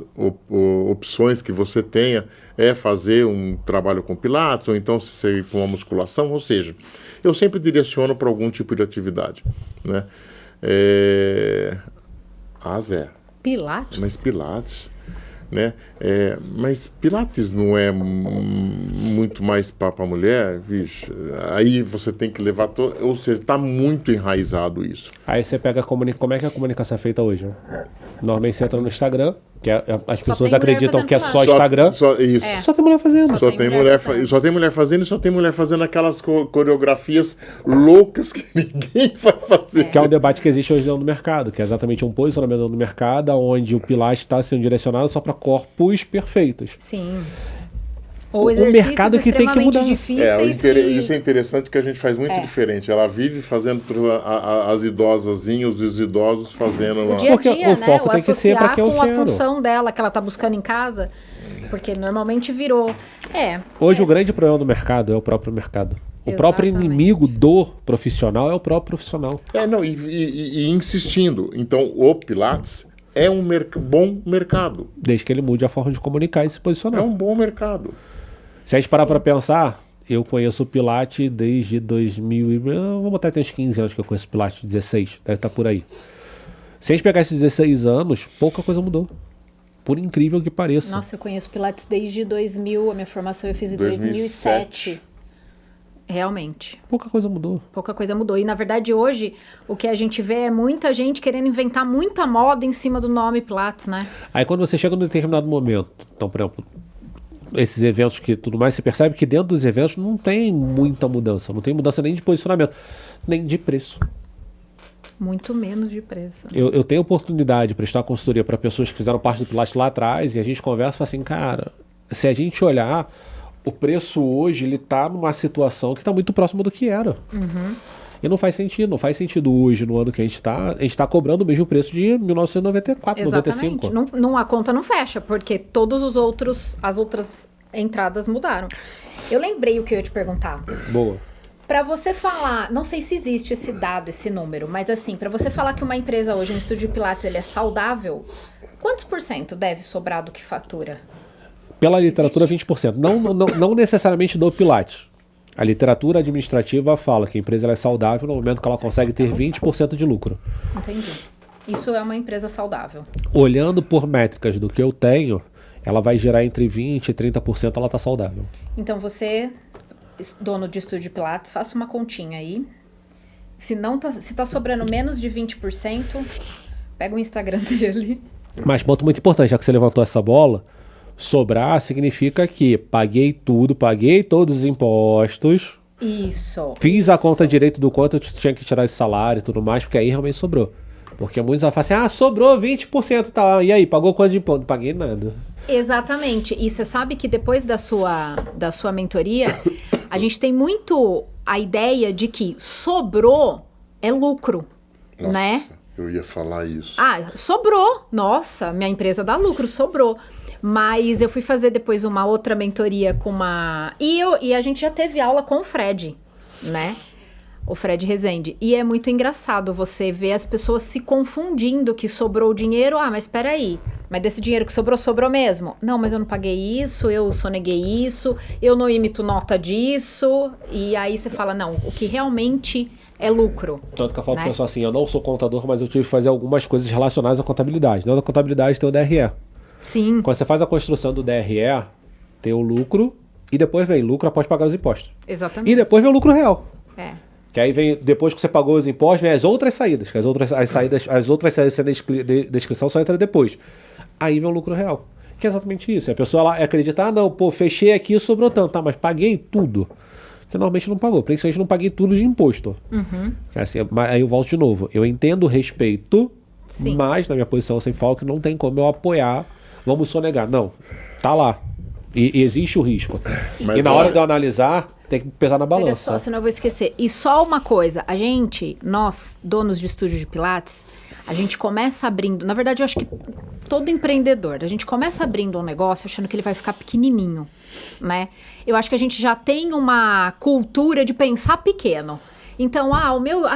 opções que você tenha é fazer um trabalho com pilates, ou então se com uma musculação, ou seja, eu sempre direciono para algum tipo de atividade, né? Zé, Pilates? mas pilates, né? Mas pilates não é muito mais para mulher, vixe. Aí você tem que levar ou seja, está muito enraizado isso. Aí você pega como é que a comunicação é feita hoje, né? Normalmente você entra no Instagram, que as pessoas tem mulher acreditam fazendo que é só Instagram. Isso. Só tem mulher fazendo. Só tem mulher fazendo e só tem mulher fazendo aquelas coreografias loucas que ninguém vai fazer. Que é o debate que existe hoje dentro do mercado, que é exatamente um posicionamento dentro do mercado, onde o Pilates está sendo direcionado só para corpos perfeitos. Sim. O mercado que tem que mudar. Isso é interessante, que a gente faz muito diferente. Ela vive fazendo as idosazinhas e os idosos fazendo o dia a dia, porque o foco tem que ser para quem eu com quero. a função dela que ela está buscando em casa, porque normalmente virou. Hoje o grande problema do mercado é o próprio mercado. O próprio inimigo do profissional é o próprio profissional. E insistindo. Então, o Pilates é um bom mercado. Desde que ele mude a forma de comunicar e se posicionar. É um bom mercado. Se a gente parar para pensar, eu conheço o Pilates desde 2000 vou botar até uns 15 anos que eu conheço o Pilates, 16, deve estar por aí. Se a gente pegar esses 16 anos, pouca coisa mudou. Por incrível que pareça. Nossa, eu conheço Pilates desde 2000, a minha formação eu fiz em 2007. Realmente. Pouca coisa mudou. Pouca coisa mudou. E, na verdade, hoje, o que a gente vê é muita gente querendo inventar muita moda em cima do nome Pilates, né? Aí, quando você chega num determinado momento, então, por exemplo, esses eventos que tudo mais, você percebe que dentro dos eventos não tem muita mudança. Não tem mudança nem de posicionamento, nem de preço. Muito menos de preço. Eu tenho oportunidade de prestar consultoria para pessoas que fizeram parte do Pilates lá atrás e a gente conversa e fala assim, cara, se a gente olhar, o preço hoje ele está numa situação que está muito próximo do que era. Uhum. E não faz sentido hoje, no ano que a gente está cobrando o mesmo preço de 1994, exatamente. 95. A conta não fecha, porque as outras entradas mudaram. Eu lembrei o que eu ia te perguntar. Boa. Para você falar, não sei se existe esse dado, esse número, mas assim, para você falar que uma empresa hoje, um estúdio de Pilates, ele é saudável, quantos % deve sobrar do que fatura? Pela literatura, 20%. Não necessariamente do Pilates. A literatura administrativa fala que a empresa ela é saudável no momento que ela consegue ter 20% de lucro. Entendi. Isso é uma empresa saudável. Olhando por métricas do que eu tenho, ela vai gerar entre 20% e 30%, ela está saudável. Então você, dono de estúdio de Pilates, faça uma continha aí. Se tá sobrando menos de 20%, pega o Instagram dele. Mas ponto muito importante, já que você levantou essa bola, sobrar significa que paguei tudo, paguei todos os impostos. Isso. Fiz a conta direito do quanto eu tinha que tirar esse salário e tudo mais, porque aí realmente sobrou. Porque muitos vão falar assim, sobrou 20%, tá? E aí, pagou quanto de imposto? Não paguei nada. Exatamente. E você sabe que depois da sua mentoria, a gente tem muito a ideia de que sobrou é lucro, Nossa, né? Eu ia falar isso. Sobrou. Nossa, minha empresa dá lucro, sobrou. Mas eu fui fazer depois uma outra mentoria com uma... E a gente já teve aula com o Fred, né? O Fred Rezende. E é muito engraçado você ver as pessoas se confundindo que sobrou dinheiro. Mas peraí, mas desse dinheiro que sobrou mesmo? Não, mas eu não paguei isso, eu soneguei isso, eu não emito nota disso. E aí você fala, não, o que realmente é lucro. Tanto que eu falo pro pessoal assim, eu não sou contador, mas eu tive que fazer algumas coisas relacionadas à contabilidade. Dentro da contabilidade tem o DRE. Sim. Quando você faz a construção do DRE, tem o lucro e depois vem lucro após pagar os impostos. Exatamente. E depois vem o lucro real. Que aí vem, depois que você pagou os impostos, vem as outras saídas. Que as outras saídas sem descrição só entra depois. Aí vem o lucro real. Que é exatamente isso. A pessoa lá acredita, não, pô, fechei aqui e sobrou tanto. Tá, mas paguei tudo. Que normalmente não pagou. Principalmente não paguei tudo de imposto. Assim, aí eu volto de novo. Eu entendo o respeito, mas na minha posição eu sempre falo que não tem como eu apoiar, vamos sonegar. Não, tá lá. E existe o risco. Mas e na hora de eu analisar, tem que pesar na balança. Olha só, senão eu vou esquecer. E só uma coisa, nós, donos de estúdio de Pilates, a gente começa abrindo, na verdade eu acho que todo empreendedor, a gente começa abrindo um negócio achando que ele vai ficar pequenininho, né? Eu acho que a gente já tem uma cultura de pensar pequeno. Então,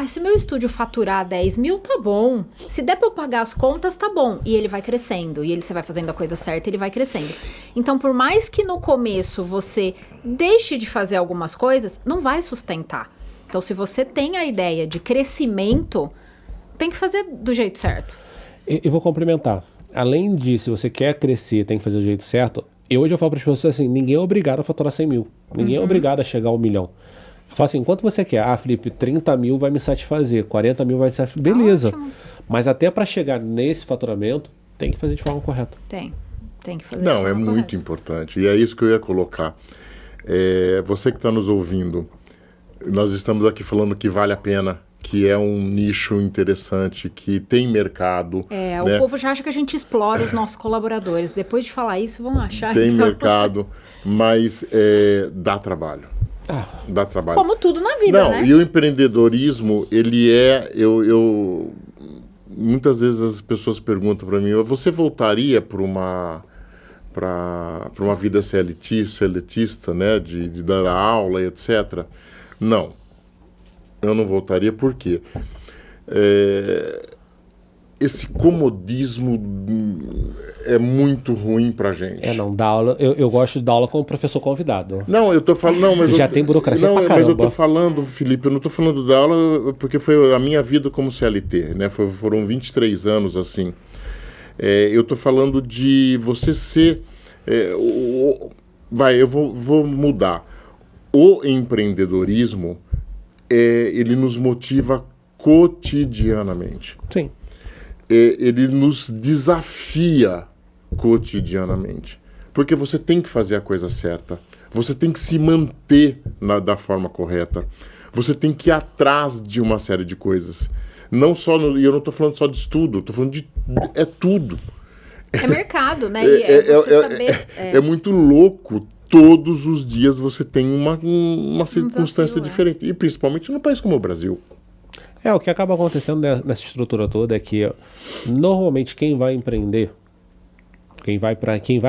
se o meu estúdio faturar 10 mil, tá bom. Se der pra eu pagar as contas, tá bom. E ele vai crescendo. E você vai fazendo a coisa certa, ele vai crescendo. Então, por mais que no começo você deixe de fazer algumas coisas, não vai sustentar. Então, se você tem a ideia de crescimento, tem que fazer do jeito certo. Eu vou complementar. Além de, se você quer crescer, tem que fazer do jeito certo. Hoje eu falo para as pessoas assim, ninguém é obrigado a faturar 100 mil. Ninguém é obrigado a chegar a 1 milhão. Eu falo assim, quanto você quer? Felipe, 30 mil vai me satisfazer, 40 mil vai me satisfazer. Beleza. Ótimo. Mas até para chegar nesse faturamento, tem que fazer de forma correta. Tem que fazer Não, de é forma muito correta. importante. E é isso que eu ia colocar. Você que está nos ouvindo, nós estamos aqui falando que vale a pena, que é um nicho interessante, que tem mercado. Né? O né? povo já acha que a gente explora os nossos colaboradores. Depois de falar isso, vão achar Tem então... mercado, mas dá trabalho. Dá trabalho. Como tudo na vida, Não, né? e o empreendedorismo, ele é... muitas vezes as pessoas perguntam para mim, você voltaria para uma vida seletista, né, de dar aula, etc. Não, eu não voltaria, por quê? Esse comodismo é muito ruim pra gente. Não, dar aula, eu gosto de dar aula como professor convidado. Não, eu tô falando... Não, mas Já tem burocracia pra mas eu caramba. tô falando, Felipe, eu não tô falando da aula porque foi a minha vida como CLT, né? Foram 23 anos, assim. Eu tô falando de você ser... eu vou mudar. O empreendedorismo, ele nos motiva cotidianamente. Sim. Ele nos desafia cotidianamente. Porque você tem que fazer a coisa certa. Você tem que se manter da forma correta. Você tem que ir atrás de uma série de coisas. Não só e eu não estou falando só de estudo, estou falando de tudo. É mercado, né? E você saber... É muito louco. Todos os dias você tem uma circunstância desafio, diferente. E principalmente num país como o Brasil. O que acaba acontecendo nessa estrutura toda é que normalmente quem vai empreender, quem vai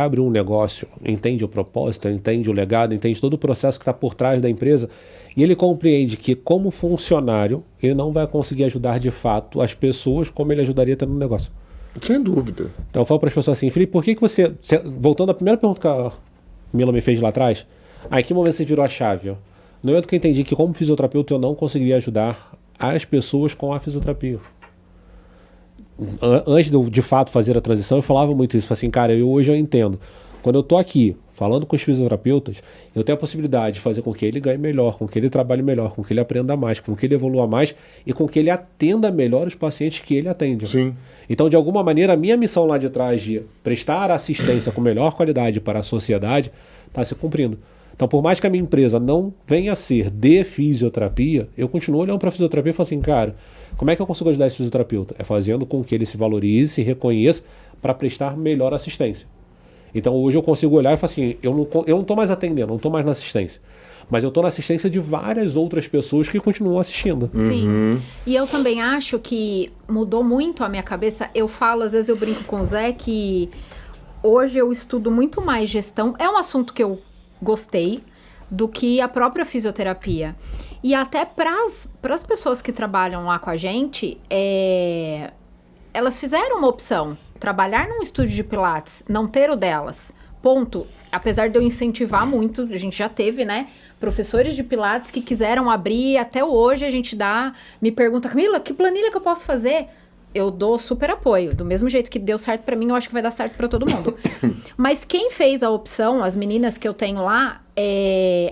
abrir um negócio, entende o propósito, entende o legado, entende todo o processo que está por trás da empresa, e ele compreende que como funcionário ele não vai conseguir ajudar de fato as pessoas como ele ajudaria tendo um negócio. Sem dúvida. Então eu falo para as pessoas assim, Felipe, por que você, voltando à primeira pergunta que a Mila me fez lá atrás, em que momento você virou a chave? No momento que eu entendi que como fisioterapeuta eu não conseguiria ajudar as pessoas com a fisioterapia. Antes de fato fazer a transição, eu falava muito isso. Falei assim, cara, hoje eu entendo. Quando eu tô aqui falando com os fisioterapeutas, eu tenho a possibilidade de fazer com que ele ganhe melhor, com que ele trabalhe melhor, com que ele aprenda mais, com que ele evolua mais e com que ele atenda melhor os pacientes que ele atende. Sim. Então, de alguma maneira, a minha missão lá de trás de prestar assistência com melhor qualidade para a sociedade está se cumprindo. Então, por mais que a minha empresa não venha a ser de fisioterapia, eu continuo olhando para a fisioterapia e falo assim, cara, como é que eu consigo ajudar esse fisioterapeuta? É fazendo com que ele se valorize, se reconheça para prestar melhor assistência. Então, hoje eu consigo olhar e falar assim, eu não estou mais atendendo, não estou mais na assistência. Mas eu estou na assistência de várias outras pessoas que continuam assistindo. Sim. E eu também acho que mudou muito a minha cabeça. Eu falo, às vezes eu brinco com o Zé, que hoje eu estudo muito mais gestão. É um assunto que eu gostei do que a própria fisioterapia. E até para as pessoas que trabalham lá com a gente, elas fizeram uma opção. Trabalhar num estúdio de Pilates, não ter o delas. Ponto. Apesar de eu incentivar muito, a gente já teve, né? Professores de Pilates que quiseram abrir, até hoje a gente me pergunta, Camila, que planilha que eu posso fazer? Eu dou super apoio. Do mesmo jeito que deu certo pra mim, eu acho que vai dar certo pra todo mundo. Mas quem fez a opção, as meninas que eu tenho lá,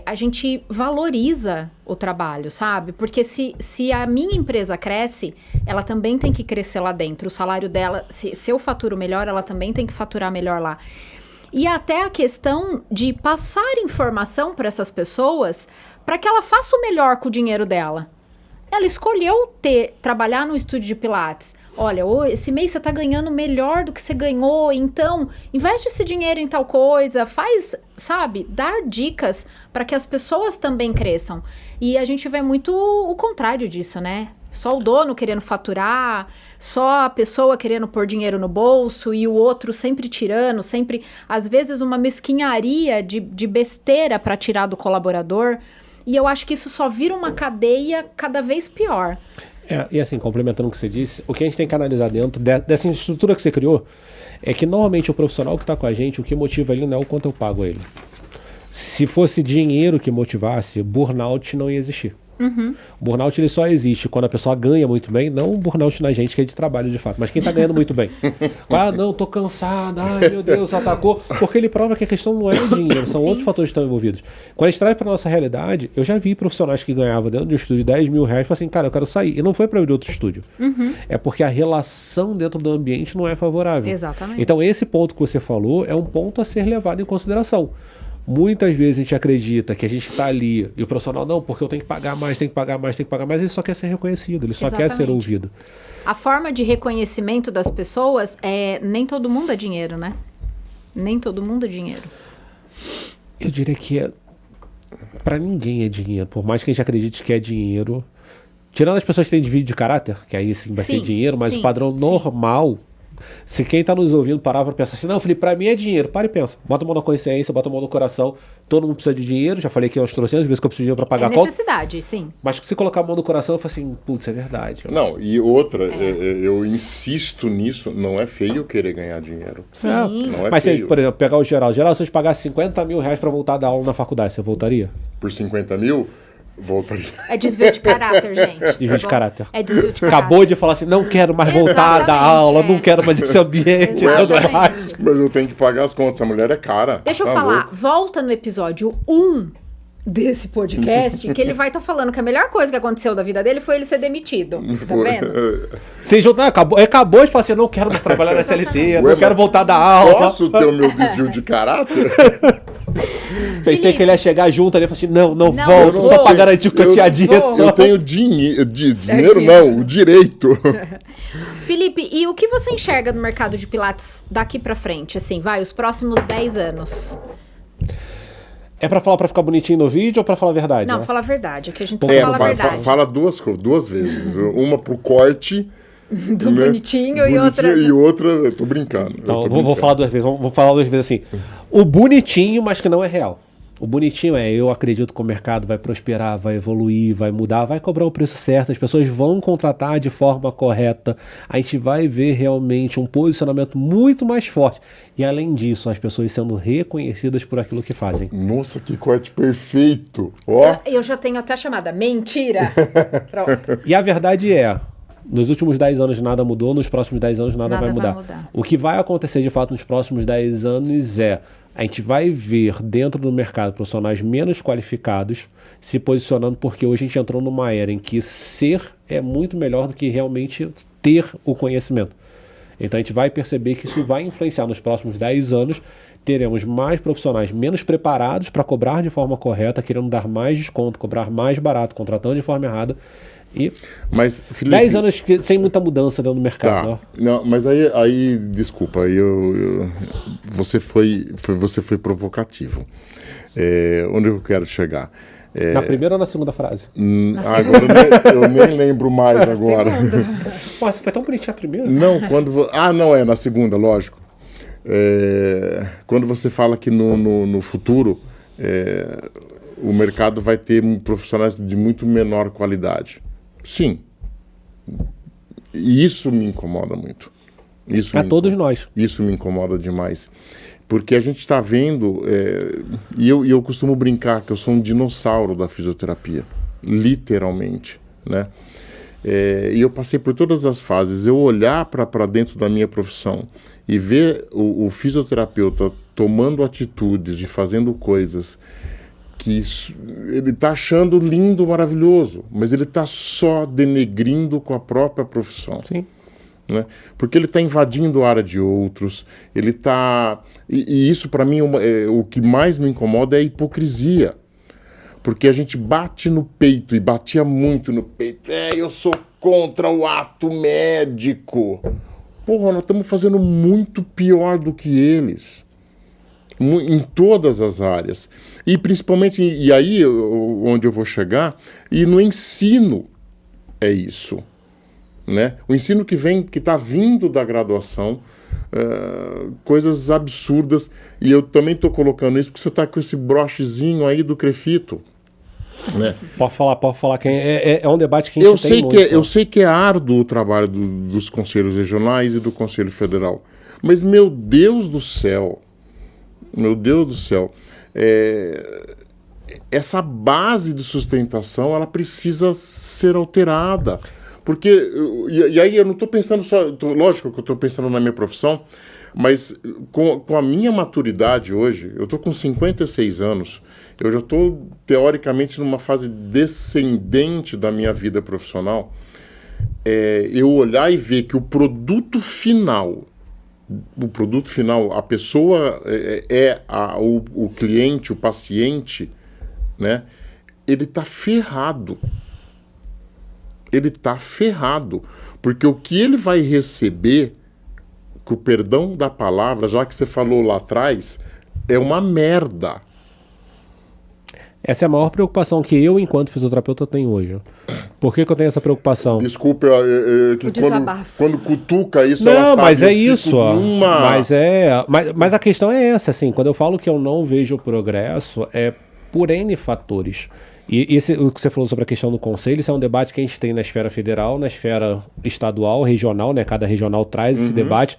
a gente valoriza o trabalho, sabe? Porque se a minha empresa cresce, ela também tem que crescer lá dentro. O salário dela, se eu faturo melhor, ela também tem que faturar melhor lá. E até a questão de passar informação para essas pessoas para que ela faça o melhor com o dinheiro dela. Ela escolheu trabalhar no estúdio de Pilates. Olha, esse mês você está ganhando melhor do que você ganhou, então investe esse dinheiro em tal coisa, faz, sabe, dá dicas para que as pessoas também cresçam. E a gente vê muito o contrário disso, né? Só o dono querendo faturar, só a pessoa querendo pôr dinheiro no bolso e o outro sempre tirando, sempre, às vezes, uma mesquinharia de besteira para tirar do colaborador. E eu acho que isso só vira uma cadeia cada vez pior. E assim, complementando o que você disse, o que a gente tem que analisar dentro dessa estrutura que você criou é que normalmente o profissional que está com a gente, o que motiva ele não é o quanto eu pago a ele. Se fosse dinheiro que motivasse, burnout não ia existir. Uhum. Burnout ele só existe quando a pessoa ganha muito bem, não um burnout na gente que é de trabalho de fato, mas quem tá ganhando muito bem. Não, tô cansado, ai meu Deus, atacou. Porque ele prova que a questão não é o dinheiro, são outros fatores que estão envolvidos. Quando a gente traz pra nossa realidade, eu já vi profissionais que ganhavam dentro de um estúdio 10 mil reais e falaram assim, cara, eu quero sair. E não foi pra ir de outro estúdio. Uhum. É porque a relação dentro do ambiente não é favorável. Exatamente. Então esse ponto que você falou é um ponto a ser levado em consideração. Muitas vezes a gente acredita que a gente está ali e o profissional, não, porque eu tenho que pagar mais, ele só quer ser reconhecido, ele só quer ser ouvido. A forma de reconhecimento das pessoas nem todo mundo é dinheiro, né? Nem todo mundo é dinheiro. Eu diria que para ninguém é dinheiro, por mais que a gente acredite que é dinheiro. Tirando as pessoas que têm desvio de caráter, que aí sim vai ser dinheiro, mas o padrão normal... Se quem tá nos ouvindo parar pra pensar assim, não, Felipe, pra mim é dinheiro, para e pensa. Bota a mão na consciência, bota a mão no coração. Todo mundo precisa de dinheiro, já falei que umas 300 vezes que eu preciso de dinheiro pra pagar a conta. É necessidade, sim. Mas se colocar a mão no coração, eu falo assim, putz, é verdade. Não, e outra, eu insisto nisso, não é feio querer ganhar dinheiro. Sim. Não é mas feio. Se, por exemplo, pegar o geral, se vocês pagassem 50 mil reais pra voltar a dar aula na faculdade, você voltaria? Por 50 mil? Voltaria. É desvio de caráter, gente. Desvio de caráter. É desvio de caráter. Acabou de falar assim, não quero mais voltar a dar aula, não quero mais esse ambiente. Mas eu tenho que pagar as contas, a mulher é cara. Deixa eu falar, volta no episódio 1 desse podcast, que ele vai estar falando que a melhor coisa que aconteceu da vida dele foi ele ser demitido. Tá vendo? Você acabou de falar assim, eu não quero mais trabalhar na SLT, não quero voltar a dar aula. Posso ter o meu desvio de caráter? Pensei Felipe, que ele ia chegar junto ali e falar assim, não vou. volto, só pra garantir o que eu tinha dito. Eu tenho dinheiro não, o direito. Felipe, e o que você enxerga no mercado de Pilates daqui pra frente? Assim, os próximos 10 anos. É pra falar pra ficar bonitinho no vídeo ou pra falar a verdade? Não, né? fala a verdade, que a gente tem que falar a verdade. Fala duas vezes. Uma pro corte... Do bonitinho e outra... E outra, eu tô brincando. Então, vou falar duas vezes. Vou falar duas vezes assim. O bonitinho, mas que não é real. O bonitinho eu acredito que o mercado vai prosperar, vai evoluir, vai mudar, vai cobrar o preço certo, as pessoas vão contratar de forma correta, a gente vai ver realmente um posicionamento muito mais forte. E além disso, as pessoas sendo reconhecidas por aquilo que fazem. Nossa, que corte perfeito! Ó. Eu já tenho até a chamada mentira. Pronto. E a verdade nos últimos 10 anos nada mudou, nos próximos 10 anos nada vai mudar. O que vai acontecer de fato nos próximos 10 anos a gente vai ver dentro do mercado profissionais menos qualificados se posicionando, porque hoje a gente entrou numa era em que ser é muito melhor do que realmente ter o conhecimento. Então a gente vai perceber que isso vai influenciar nos próximos 10 anos, teremos mais profissionais menos preparados para cobrar de forma correta, querendo dar mais desconto, cobrar mais barato, contratando de forma errada. Mas, Felipe, 10 anos sem muita mudança dentro do mercado. Tá. Não, mas aí desculpa, você foi provocativo. Onde eu quero chegar? Na primeira ou na segunda frase? Agora eu nem lembro mais agora. Nossa, foi tão bonitinho a primeira. Não, não é na segunda, lógico. Quando você fala que no futuro o mercado vai ter profissionais de muito menor qualidade. Sim. E isso me incomoda muito. Todos nós. Isso me incomoda demais. Porque a gente está vendo... E eu costumo brincar que eu sou um dinossauro da fisioterapia. Literalmente. Né? E eu passei por todas as fases. Eu olhar para dentro da minha profissão e ver o fisioterapeuta tomando atitudes e fazendo coisas ele está achando lindo, maravilhoso, mas ele está só denegrindo com a própria profissão. Sim. Né? Porque ele está invadindo a área de outros, ele está... E isso, para mim, o que mais me incomoda é a hipocrisia. Porque a gente bate no peito, e batia muito no peito. Eu sou contra o ato médico. Porra, nós estamos fazendo muito pior do que eles. Em todas as áreas. E principalmente, e aí onde eu vou chegar, e no ensino é isso. Né? O ensino que está vindo da graduação, coisas absurdas, e eu também estou colocando isso porque você está com esse brochezinho aí do Crefito. Né? Pode falar quem é um debate que a gente tem muito. Eu sei que é árduo o trabalho dos conselhos regionais e do Conselho Federal, mas meu Deus do céu, essa base de sustentação, ela precisa ser alterada. Porque, e aí eu não estou pensando só, lógico que eu estou pensando na minha profissão, mas com a minha maturidade hoje, eu estou com 56 anos, eu já estou, teoricamente, numa fase descendente da minha vida profissional, eu olhar e ver que o produto final, a pessoa o cliente, o paciente, né, ele está ferrado. Ele está ferrado, porque o que ele vai receber, com o perdão da palavra, já que você falou lá atrás, é uma merda. Essa é a maior preocupação que eu, enquanto fisioterapeuta, tenho hoje. Por que eu tenho essa preocupação? Desculpa, que quando cutuca isso, não, ela sabe, mas é isso. Mas a questão é essa, assim, quando eu falo que eu não vejo progresso, é por N fatores. E o que você falou sobre a questão do conselho, isso é um debate que a gente tem na esfera federal, na esfera estadual, regional, né? Cada regional traz esse debate.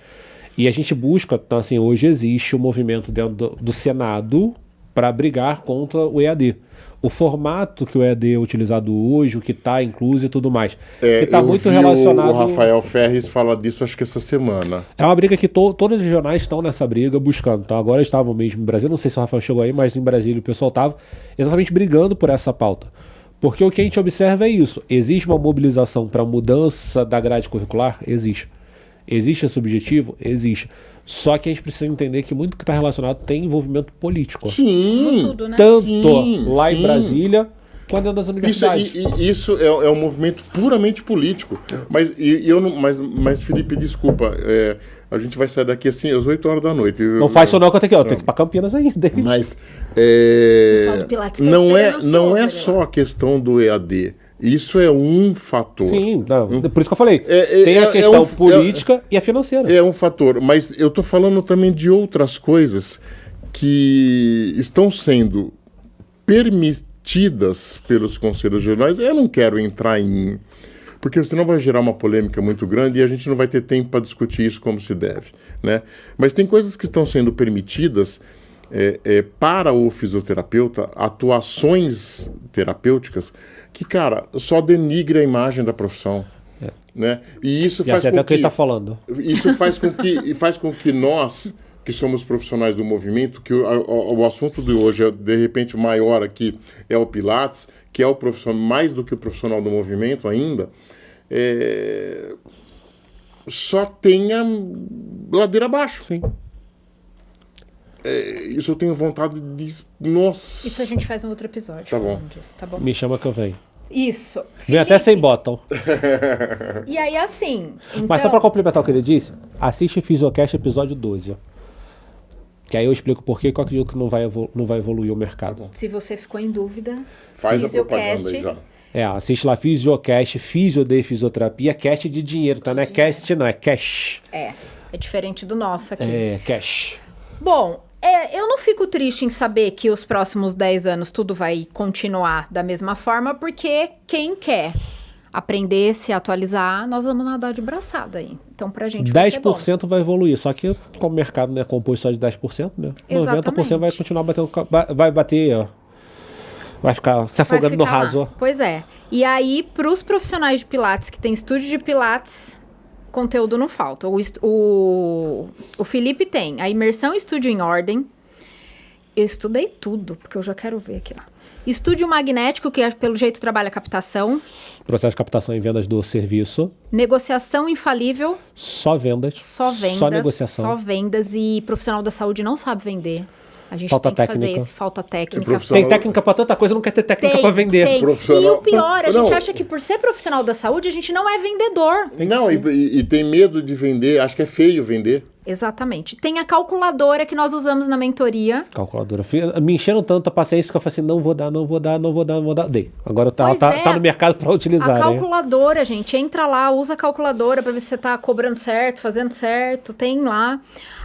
E a gente busca, então, assim, hoje existe um movimento dentro do Senado para brigar contra o EAD. O formato que o EAD é utilizado hoje, o que está incluso e tudo mais. Está muito relacionado. O Rafael Ferres fala disso, acho que essa semana. É uma briga que todos os jornais estão nessa briga buscando. Então agora estavam mesmo em Brasília, não sei se o Rafael chegou aí, mas em Brasília o pessoal estava exatamente brigando por essa pauta. Porque o que a gente observa é isso. Existe uma mobilização para mudança da grade curricular? Existe. Existe esse objetivo? Existe. Só que a gente precisa entender que muito que está relacionado tem envolvimento político. Sim. Tudo, né? Tanto lá em Brasília, quanto dentro das universidades. Isso é um movimento puramente político. Mas Felipe, desculpa, a gente vai sair daqui assim às 8 horas da noite. Não faz isso não, que eu tenho que ir para Campinas ainda. Mas pessoal do Pilates não é só a questão do EAD. Isso é um fator. Sim, por isso que eu falei. Tem a questão política e a financeira. É um fator, mas eu estou falando também de outras coisas que estão sendo permitidas pelos conselhos regionais. Eu não quero entrar em... Porque senão vai gerar uma polêmica muito grande e a gente não vai ter tempo para discutir isso como se deve. Né? Mas tem coisas que estão sendo permitidas para o fisioterapeuta, atuações terapêuticas, que, cara, só denigre a imagem da profissão. Né? E isso faz com que... ele tá falando. Isso faz com que nós, que somos profissionais do movimento, que o assunto de hoje, de repente, maior aqui é o Pilates, que é o profissional, mais do que o profissional do movimento ainda, só tenha ladeira abaixo. Sim. Isso eu tenho vontade de... Nossa! Isso a gente faz um outro episódio. Tá bom. Disso, tá bom? Me chama que eu venho. Isso. Vem até sem bottom. E aí, assim... Então... Mas só pra complementar o que ele disse, assiste Fisiocast episódio 12. Que aí eu explico por que eu acredito que não vai evoluir o mercado. Se você ficou em dúvida, faz a propaganda aí já. Assiste lá Fisiocast, Fisio de Fisioterapia, cast de dinheiro, tá? Não é cast, não, é cash. É diferente do nosso aqui. É, cash. Bom... eu não fico triste em saber que os próximos 10 anos tudo vai continuar da mesma forma, porque quem quer aprender, se atualizar, nós vamos nadar de braçada aí. Então, pra gente 10% vai evoluir, só que como o mercado não é composto só de 10%, né? Exatamente. 90% vai continuar batendo, vai bater, ó, vai ficar se afogando no raso. Ó. Pois é. E aí, pros profissionais de Pilates que tem estúdio de Pilates... Conteúdo não falta. O Felipe tem a imersão Estúdio em Ordem. Eu estudei tudo, porque eu já quero ver aqui, ó. Estúdio Magnético, que pelo jeito trabalha captação. Processo de captação e vendas do serviço. Negociação infalível. Só vendas. Só vendas. Só negociação. Só vendas. E profissional da saúde não sabe vender. A gente Falta tem que fazer técnica. esse falta técnica. Tem técnica pra tanta coisa, não quer ter técnica pra vender. Tem. Profissional- E o pior, a gente Não. acha que por ser profissional da saúde, a gente não é vendedor. Não, e tem medo de vender, acho que é feio vender. Exatamente. Tem a calculadora que nós usamos na mentoria. Calculadora. Me encheram tanto a paciência que eu falei assim, não vou dar. Dei. Agora Pois tá é. no mercado pra utilizar, A né? calculadora, gente, entra lá, usa a calculadora para ver se você tá cobrando certo, fazendo certo, tem lá.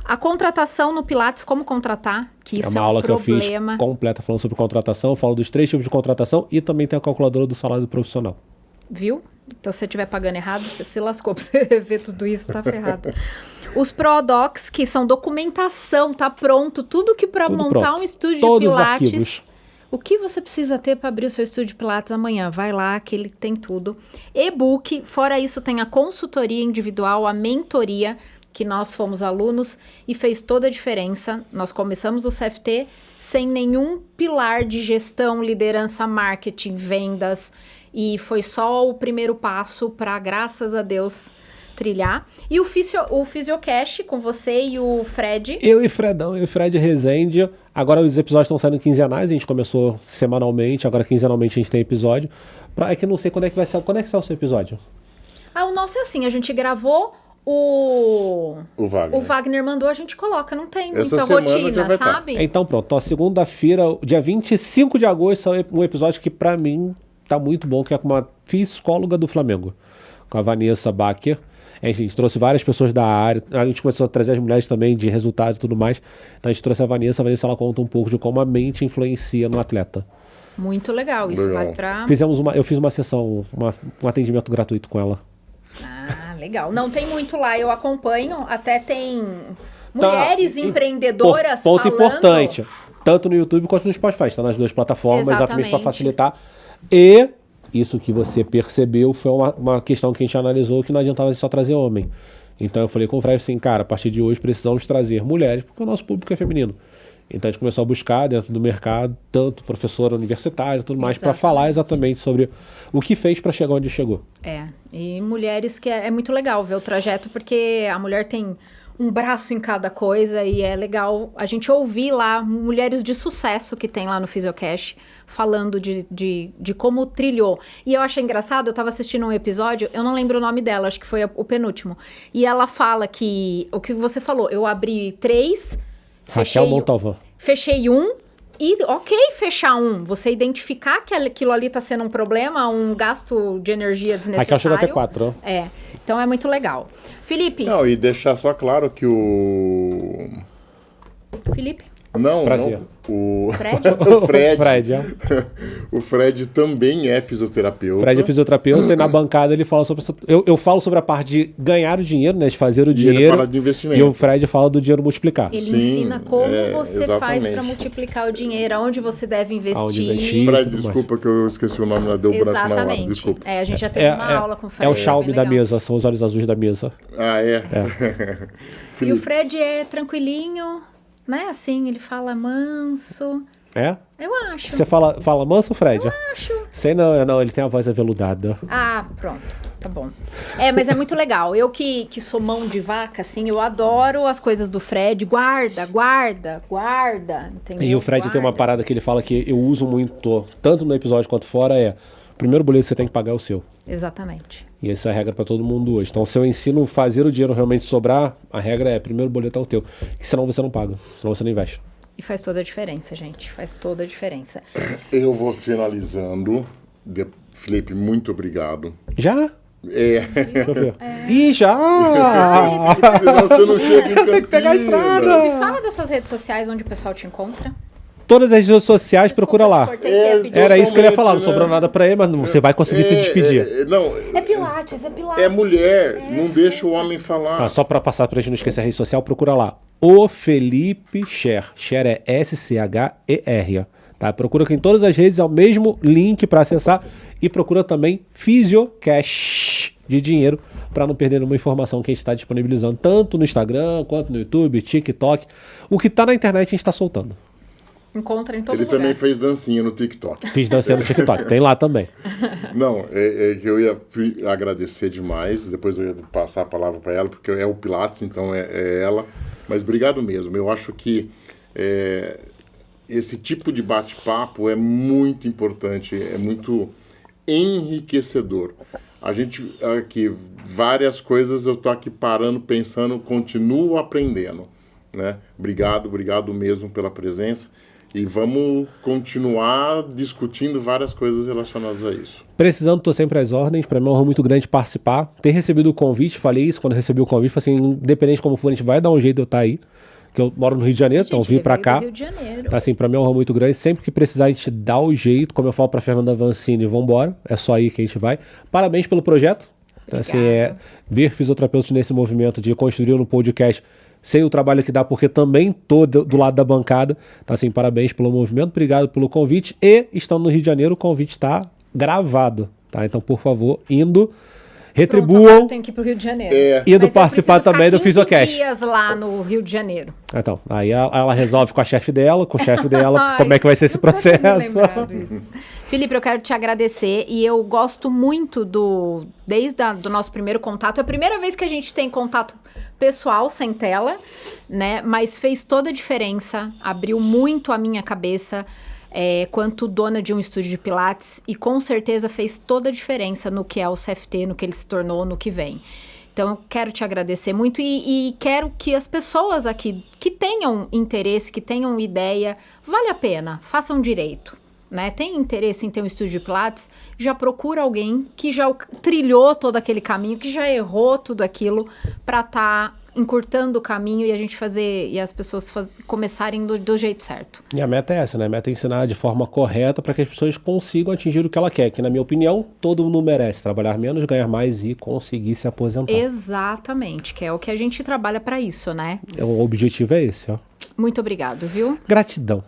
A contratação no Pilates, como contratar, que É isso uma é um aula que eu problema. fiz completa falando sobre contratação, eu falo dos 3 tipos de contratação e também tem a calculadora do salário do profissional. Viu? Então, se você estiver pagando errado, você se lascou. Pra você ver tudo isso, tá ferrado. Os Prodocs, que são documentação, tá pronto. Tudo que para Tudo montar pronto. um estúdio Todos de os Pilates. arquivos. O que você precisa ter para abrir o seu estúdio de Pilates amanhã? Vai lá, que ele tem tudo. E-book, fora isso, tem a consultoria individual, a mentoria, que nós fomos alunos e fez toda a diferença. Nós começamos o CFT sem nenhum pilar de gestão, liderança, marketing, vendas. E foi só o primeiro passo para, graças a Deus, trilhar. E o Fisiocast com você e o Fred. Eu e Fred Rezende. Agora os episódios estão saindo quinzenais, a gente começou semanalmente, agora quinzenalmente a gente tem episódio. É que eu não sei quando é que vai ser. Quando é que sai o seu episódio? Ah, o nosso é assim, a gente gravou, o Wagner. Wagner mandou, a gente coloca, não tem Essa muita semana já rotina, vai tá. sabe? Então pronto, então, segunda-feira, dia 25 de agosto, é um episódio que pra mim tá muito bom, que é com uma psicóloga do Flamengo, com a Vanessa Bacher. A gente trouxe várias pessoas da área, a gente começou a trazer as mulheres também de resultado e tudo mais. Então a gente trouxe a Vanessa ela conta um pouco de como a mente influencia no atleta. Muito legal, isso Legal. vai pra... Eu fiz uma sessão, um atendimento gratuito com ela. Ah, legal. Não tem muito lá, eu acompanho, até tem Tá, mulheres empreendedoras Ponto falando... importante, tanto no YouTube quanto no Spotify, está nas duas plataformas, exatamente para Exatamente. facilitar. E isso que você percebeu foi uma questão que a gente analisou que não adiantava só trazer homem. Então eu falei com o Fred assim, cara, a partir de hoje precisamos trazer mulheres, porque o nosso público é feminino. Então a gente começou a buscar dentro do mercado, tanto professora universitária e tudo mais, para Exatamente. falar exatamente sobre o que fez para chegar onde chegou. É, e mulheres que é muito legal ver o trajeto, porque a mulher tem um braço em cada coisa e é legal a gente ouvir lá mulheres de sucesso que tem lá no Fisiocast falando de como trilhou. E eu achei engraçado, eu tava assistindo um episódio, eu não lembro o nome dela, acho que foi o penúltimo, e ela fala que, o que você falou, eu abri 3... Rachel Montalvão. Fechei um e, ok, fechar um. Você identificar que aquilo ali tá sendo um problema, um gasto de energia desnecessário. Raquel chegou até 4, ó. É, então é muito legal. Felipe. Não, e deixar só claro que o... Felipe. Não, Prazer. não. O Fred? o Fred. Fred, ó. O Fred também é fisioterapeuta. Fred é fisioterapeuta e na bancada ele fala sobre... Eu falo sobre a parte de ganhar o dinheiro, né? De fazer o ele dinheiro. fala de investimento. E o Fred fala do dinheiro multiplicar. Ele Sim, ensina como você faz exatamente. para multiplicar o dinheiro, aonde você deve investir. Aonde investir. Fred, tudo mais. desculpa que eu esqueci o nome, deu branco na hora. Exatamente. Desculpa. É, a gente já teve uma aula com o Fred. É o Xiaomi bem da legal. mesa, são os olhos azuis da mesa. Ah, é? E o Fred é tranquilinho, né? Assim, ele fala manso. É? Eu acho. Você fala manso, Fred? Acho. Sei não, ele tem a voz aveludada. Ah, pronto. Tá bom. É, mas é muito legal. Eu que sou mão de vaca, assim, eu adoro as coisas do Fred. Guarda, entendeu? E o Fred tem uma Guarda. parada que ele fala que eu uso muito, tanto no episódio quanto fora, o primeiro boleto que você tem que pagar é o seu. Exatamente. E essa é a regra para todo mundo hoje. Então, se eu ensino fazer o dinheiro realmente sobrar, a regra é primeiro boleto é o teu. Que senão você não paga, senão você não investe. E faz toda a diferença, gente. Faz toda a diferença. Eu vou finalizando. Felipe, muito obrigado. Já? É. Deixa eu ver. Ih, já! Senão você não chega em Tem que pegar a estrada. Me fala das suas redes sociais, onde o pessoal te encontra. Todas as redes sociais, procura lá. Desculpa, te cortei, você ia pedir. Era isso que eu ia falar, não Totalmente, sobrou né? nada pra ele, mas você vai conseguir se despedir. Não, É Pilates, é Pilates. é mulher, não deixa o homem falar. Tá, só pra passar pra gente não esquecer a rede social, procura lá. O Felipe Scher. Scher é S-C-H-E-R. Tá? Procura aqui em todas as redes, é o mesmo link pra acessar. E procura também Fisiocash de dinheiro, pra não perder nenhuma informação que a gente está disponibilizando, tanto no Instagram, quanto no YouTube, TikTok. O que tá na internet a gente tá soltando. Encontra em todo Ele lugar. também fez dancinha no TikTok. Fiz dancinha no TikTok, tem lá também. Não, é que eu ia agradecer demais, depois eu ia passar a palavra para ela, porque é o Pilates, então é ela. Mas obrigado mesmo. Eu acho que esse tipo de bate-papo é muito importante, é muito enriquecedor. A gente aqui, várias coisas eu tô aqui parando, pensando, continuo aprendendo, né? Obrigado mesmo pela presença. E vamos continuar discutindo várias coisas relacionadas a isso. Precisando, tô sempre às ordens. Para mim é uma honra muito grande participar. Ter recebido o convite, falei isso quando recebi o convite. Falei assim, independente como for, a gente vai dar um jeito de eu estar aí. Que eu moro no Rio de Janeiro, então vim para cá. Rio de Janeiro. Tá, assim, para mim é uma honra muito grande. Sempre que precisar, a gente dá o jeito. Como eu falo para Fernanda Vancini, vambora. É só aí que a gente vai. Parabéns pelo projeto. Então, assim, ver fisioterapeutas nesse movimento de construir um podcast. Sei o trabalho que dá, porque também tô do lado da bancada. Então, assim, parabéns pelo movimento, obrigado pelo convite. E, estando no Rio de Janeiro, o convite está gravado, tá? Então, por favor, retribuam. Pronto, eu tenho que ir pro Rio de Janeiro. Indo participar também do Fisiocast. Dias lá no Rio de Janeiro. Então, aí ela resolve com a chefe dela, como é que vai ser esse processo. Felipe, eu quero te agradecer e eu gosto muito desde do nosso primeiro contato. É a primeira vez que a gente tem contato pessoal sem tela, né? Mas fez toda a diferença, abriu muito a minha cabeça quanto dona de um estúdio de Pilates e com certeza fez toda a diferença no que é o CFT, no que ele se tornou, no que vem. Então, eu quero te agradecer muito e quero que as pessoas aqui que tenham interesse, que tenham ideia, vale a pena, façam direito. Né? Tem interesse em ter um estúdio de Pilates, já procura alguém que já trilhou todo aquele caminho, que já errou tudo aquilo para estar encurtando o caminho e a gente fazer, e as pessoas começarem do jeito certo. E a meta é essa, né? A meta é ensinar de forma correta para que as pessoas consigam atingir o que ela quer, que na minha opinião, todo mundo merece trabalhar menos, ganhar mais e conseguir se aposentar. Exatamente, que é o que a gente trabalha para isso, né? O objetivo é esse, ó. Muito obrigado, viu? Gratidão.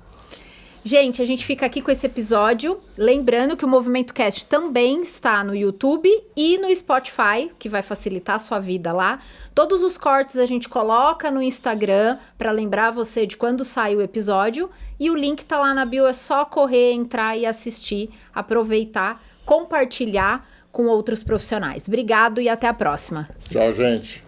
Gente, a gente fica aqui com esse episódio, lembrando que o Movimento Cast também está no YouTube e no Spotify, que vai facilitar a sua vida lá. Todos os cortes a gente coloca no Instagram para lembrar você de quando sai o episódio e o link tá lá na bio, é só correr, entrar e assistir, aproveitar, compartilhar com outros profissionais. Obrigado e até a próxima. Tchau, gente.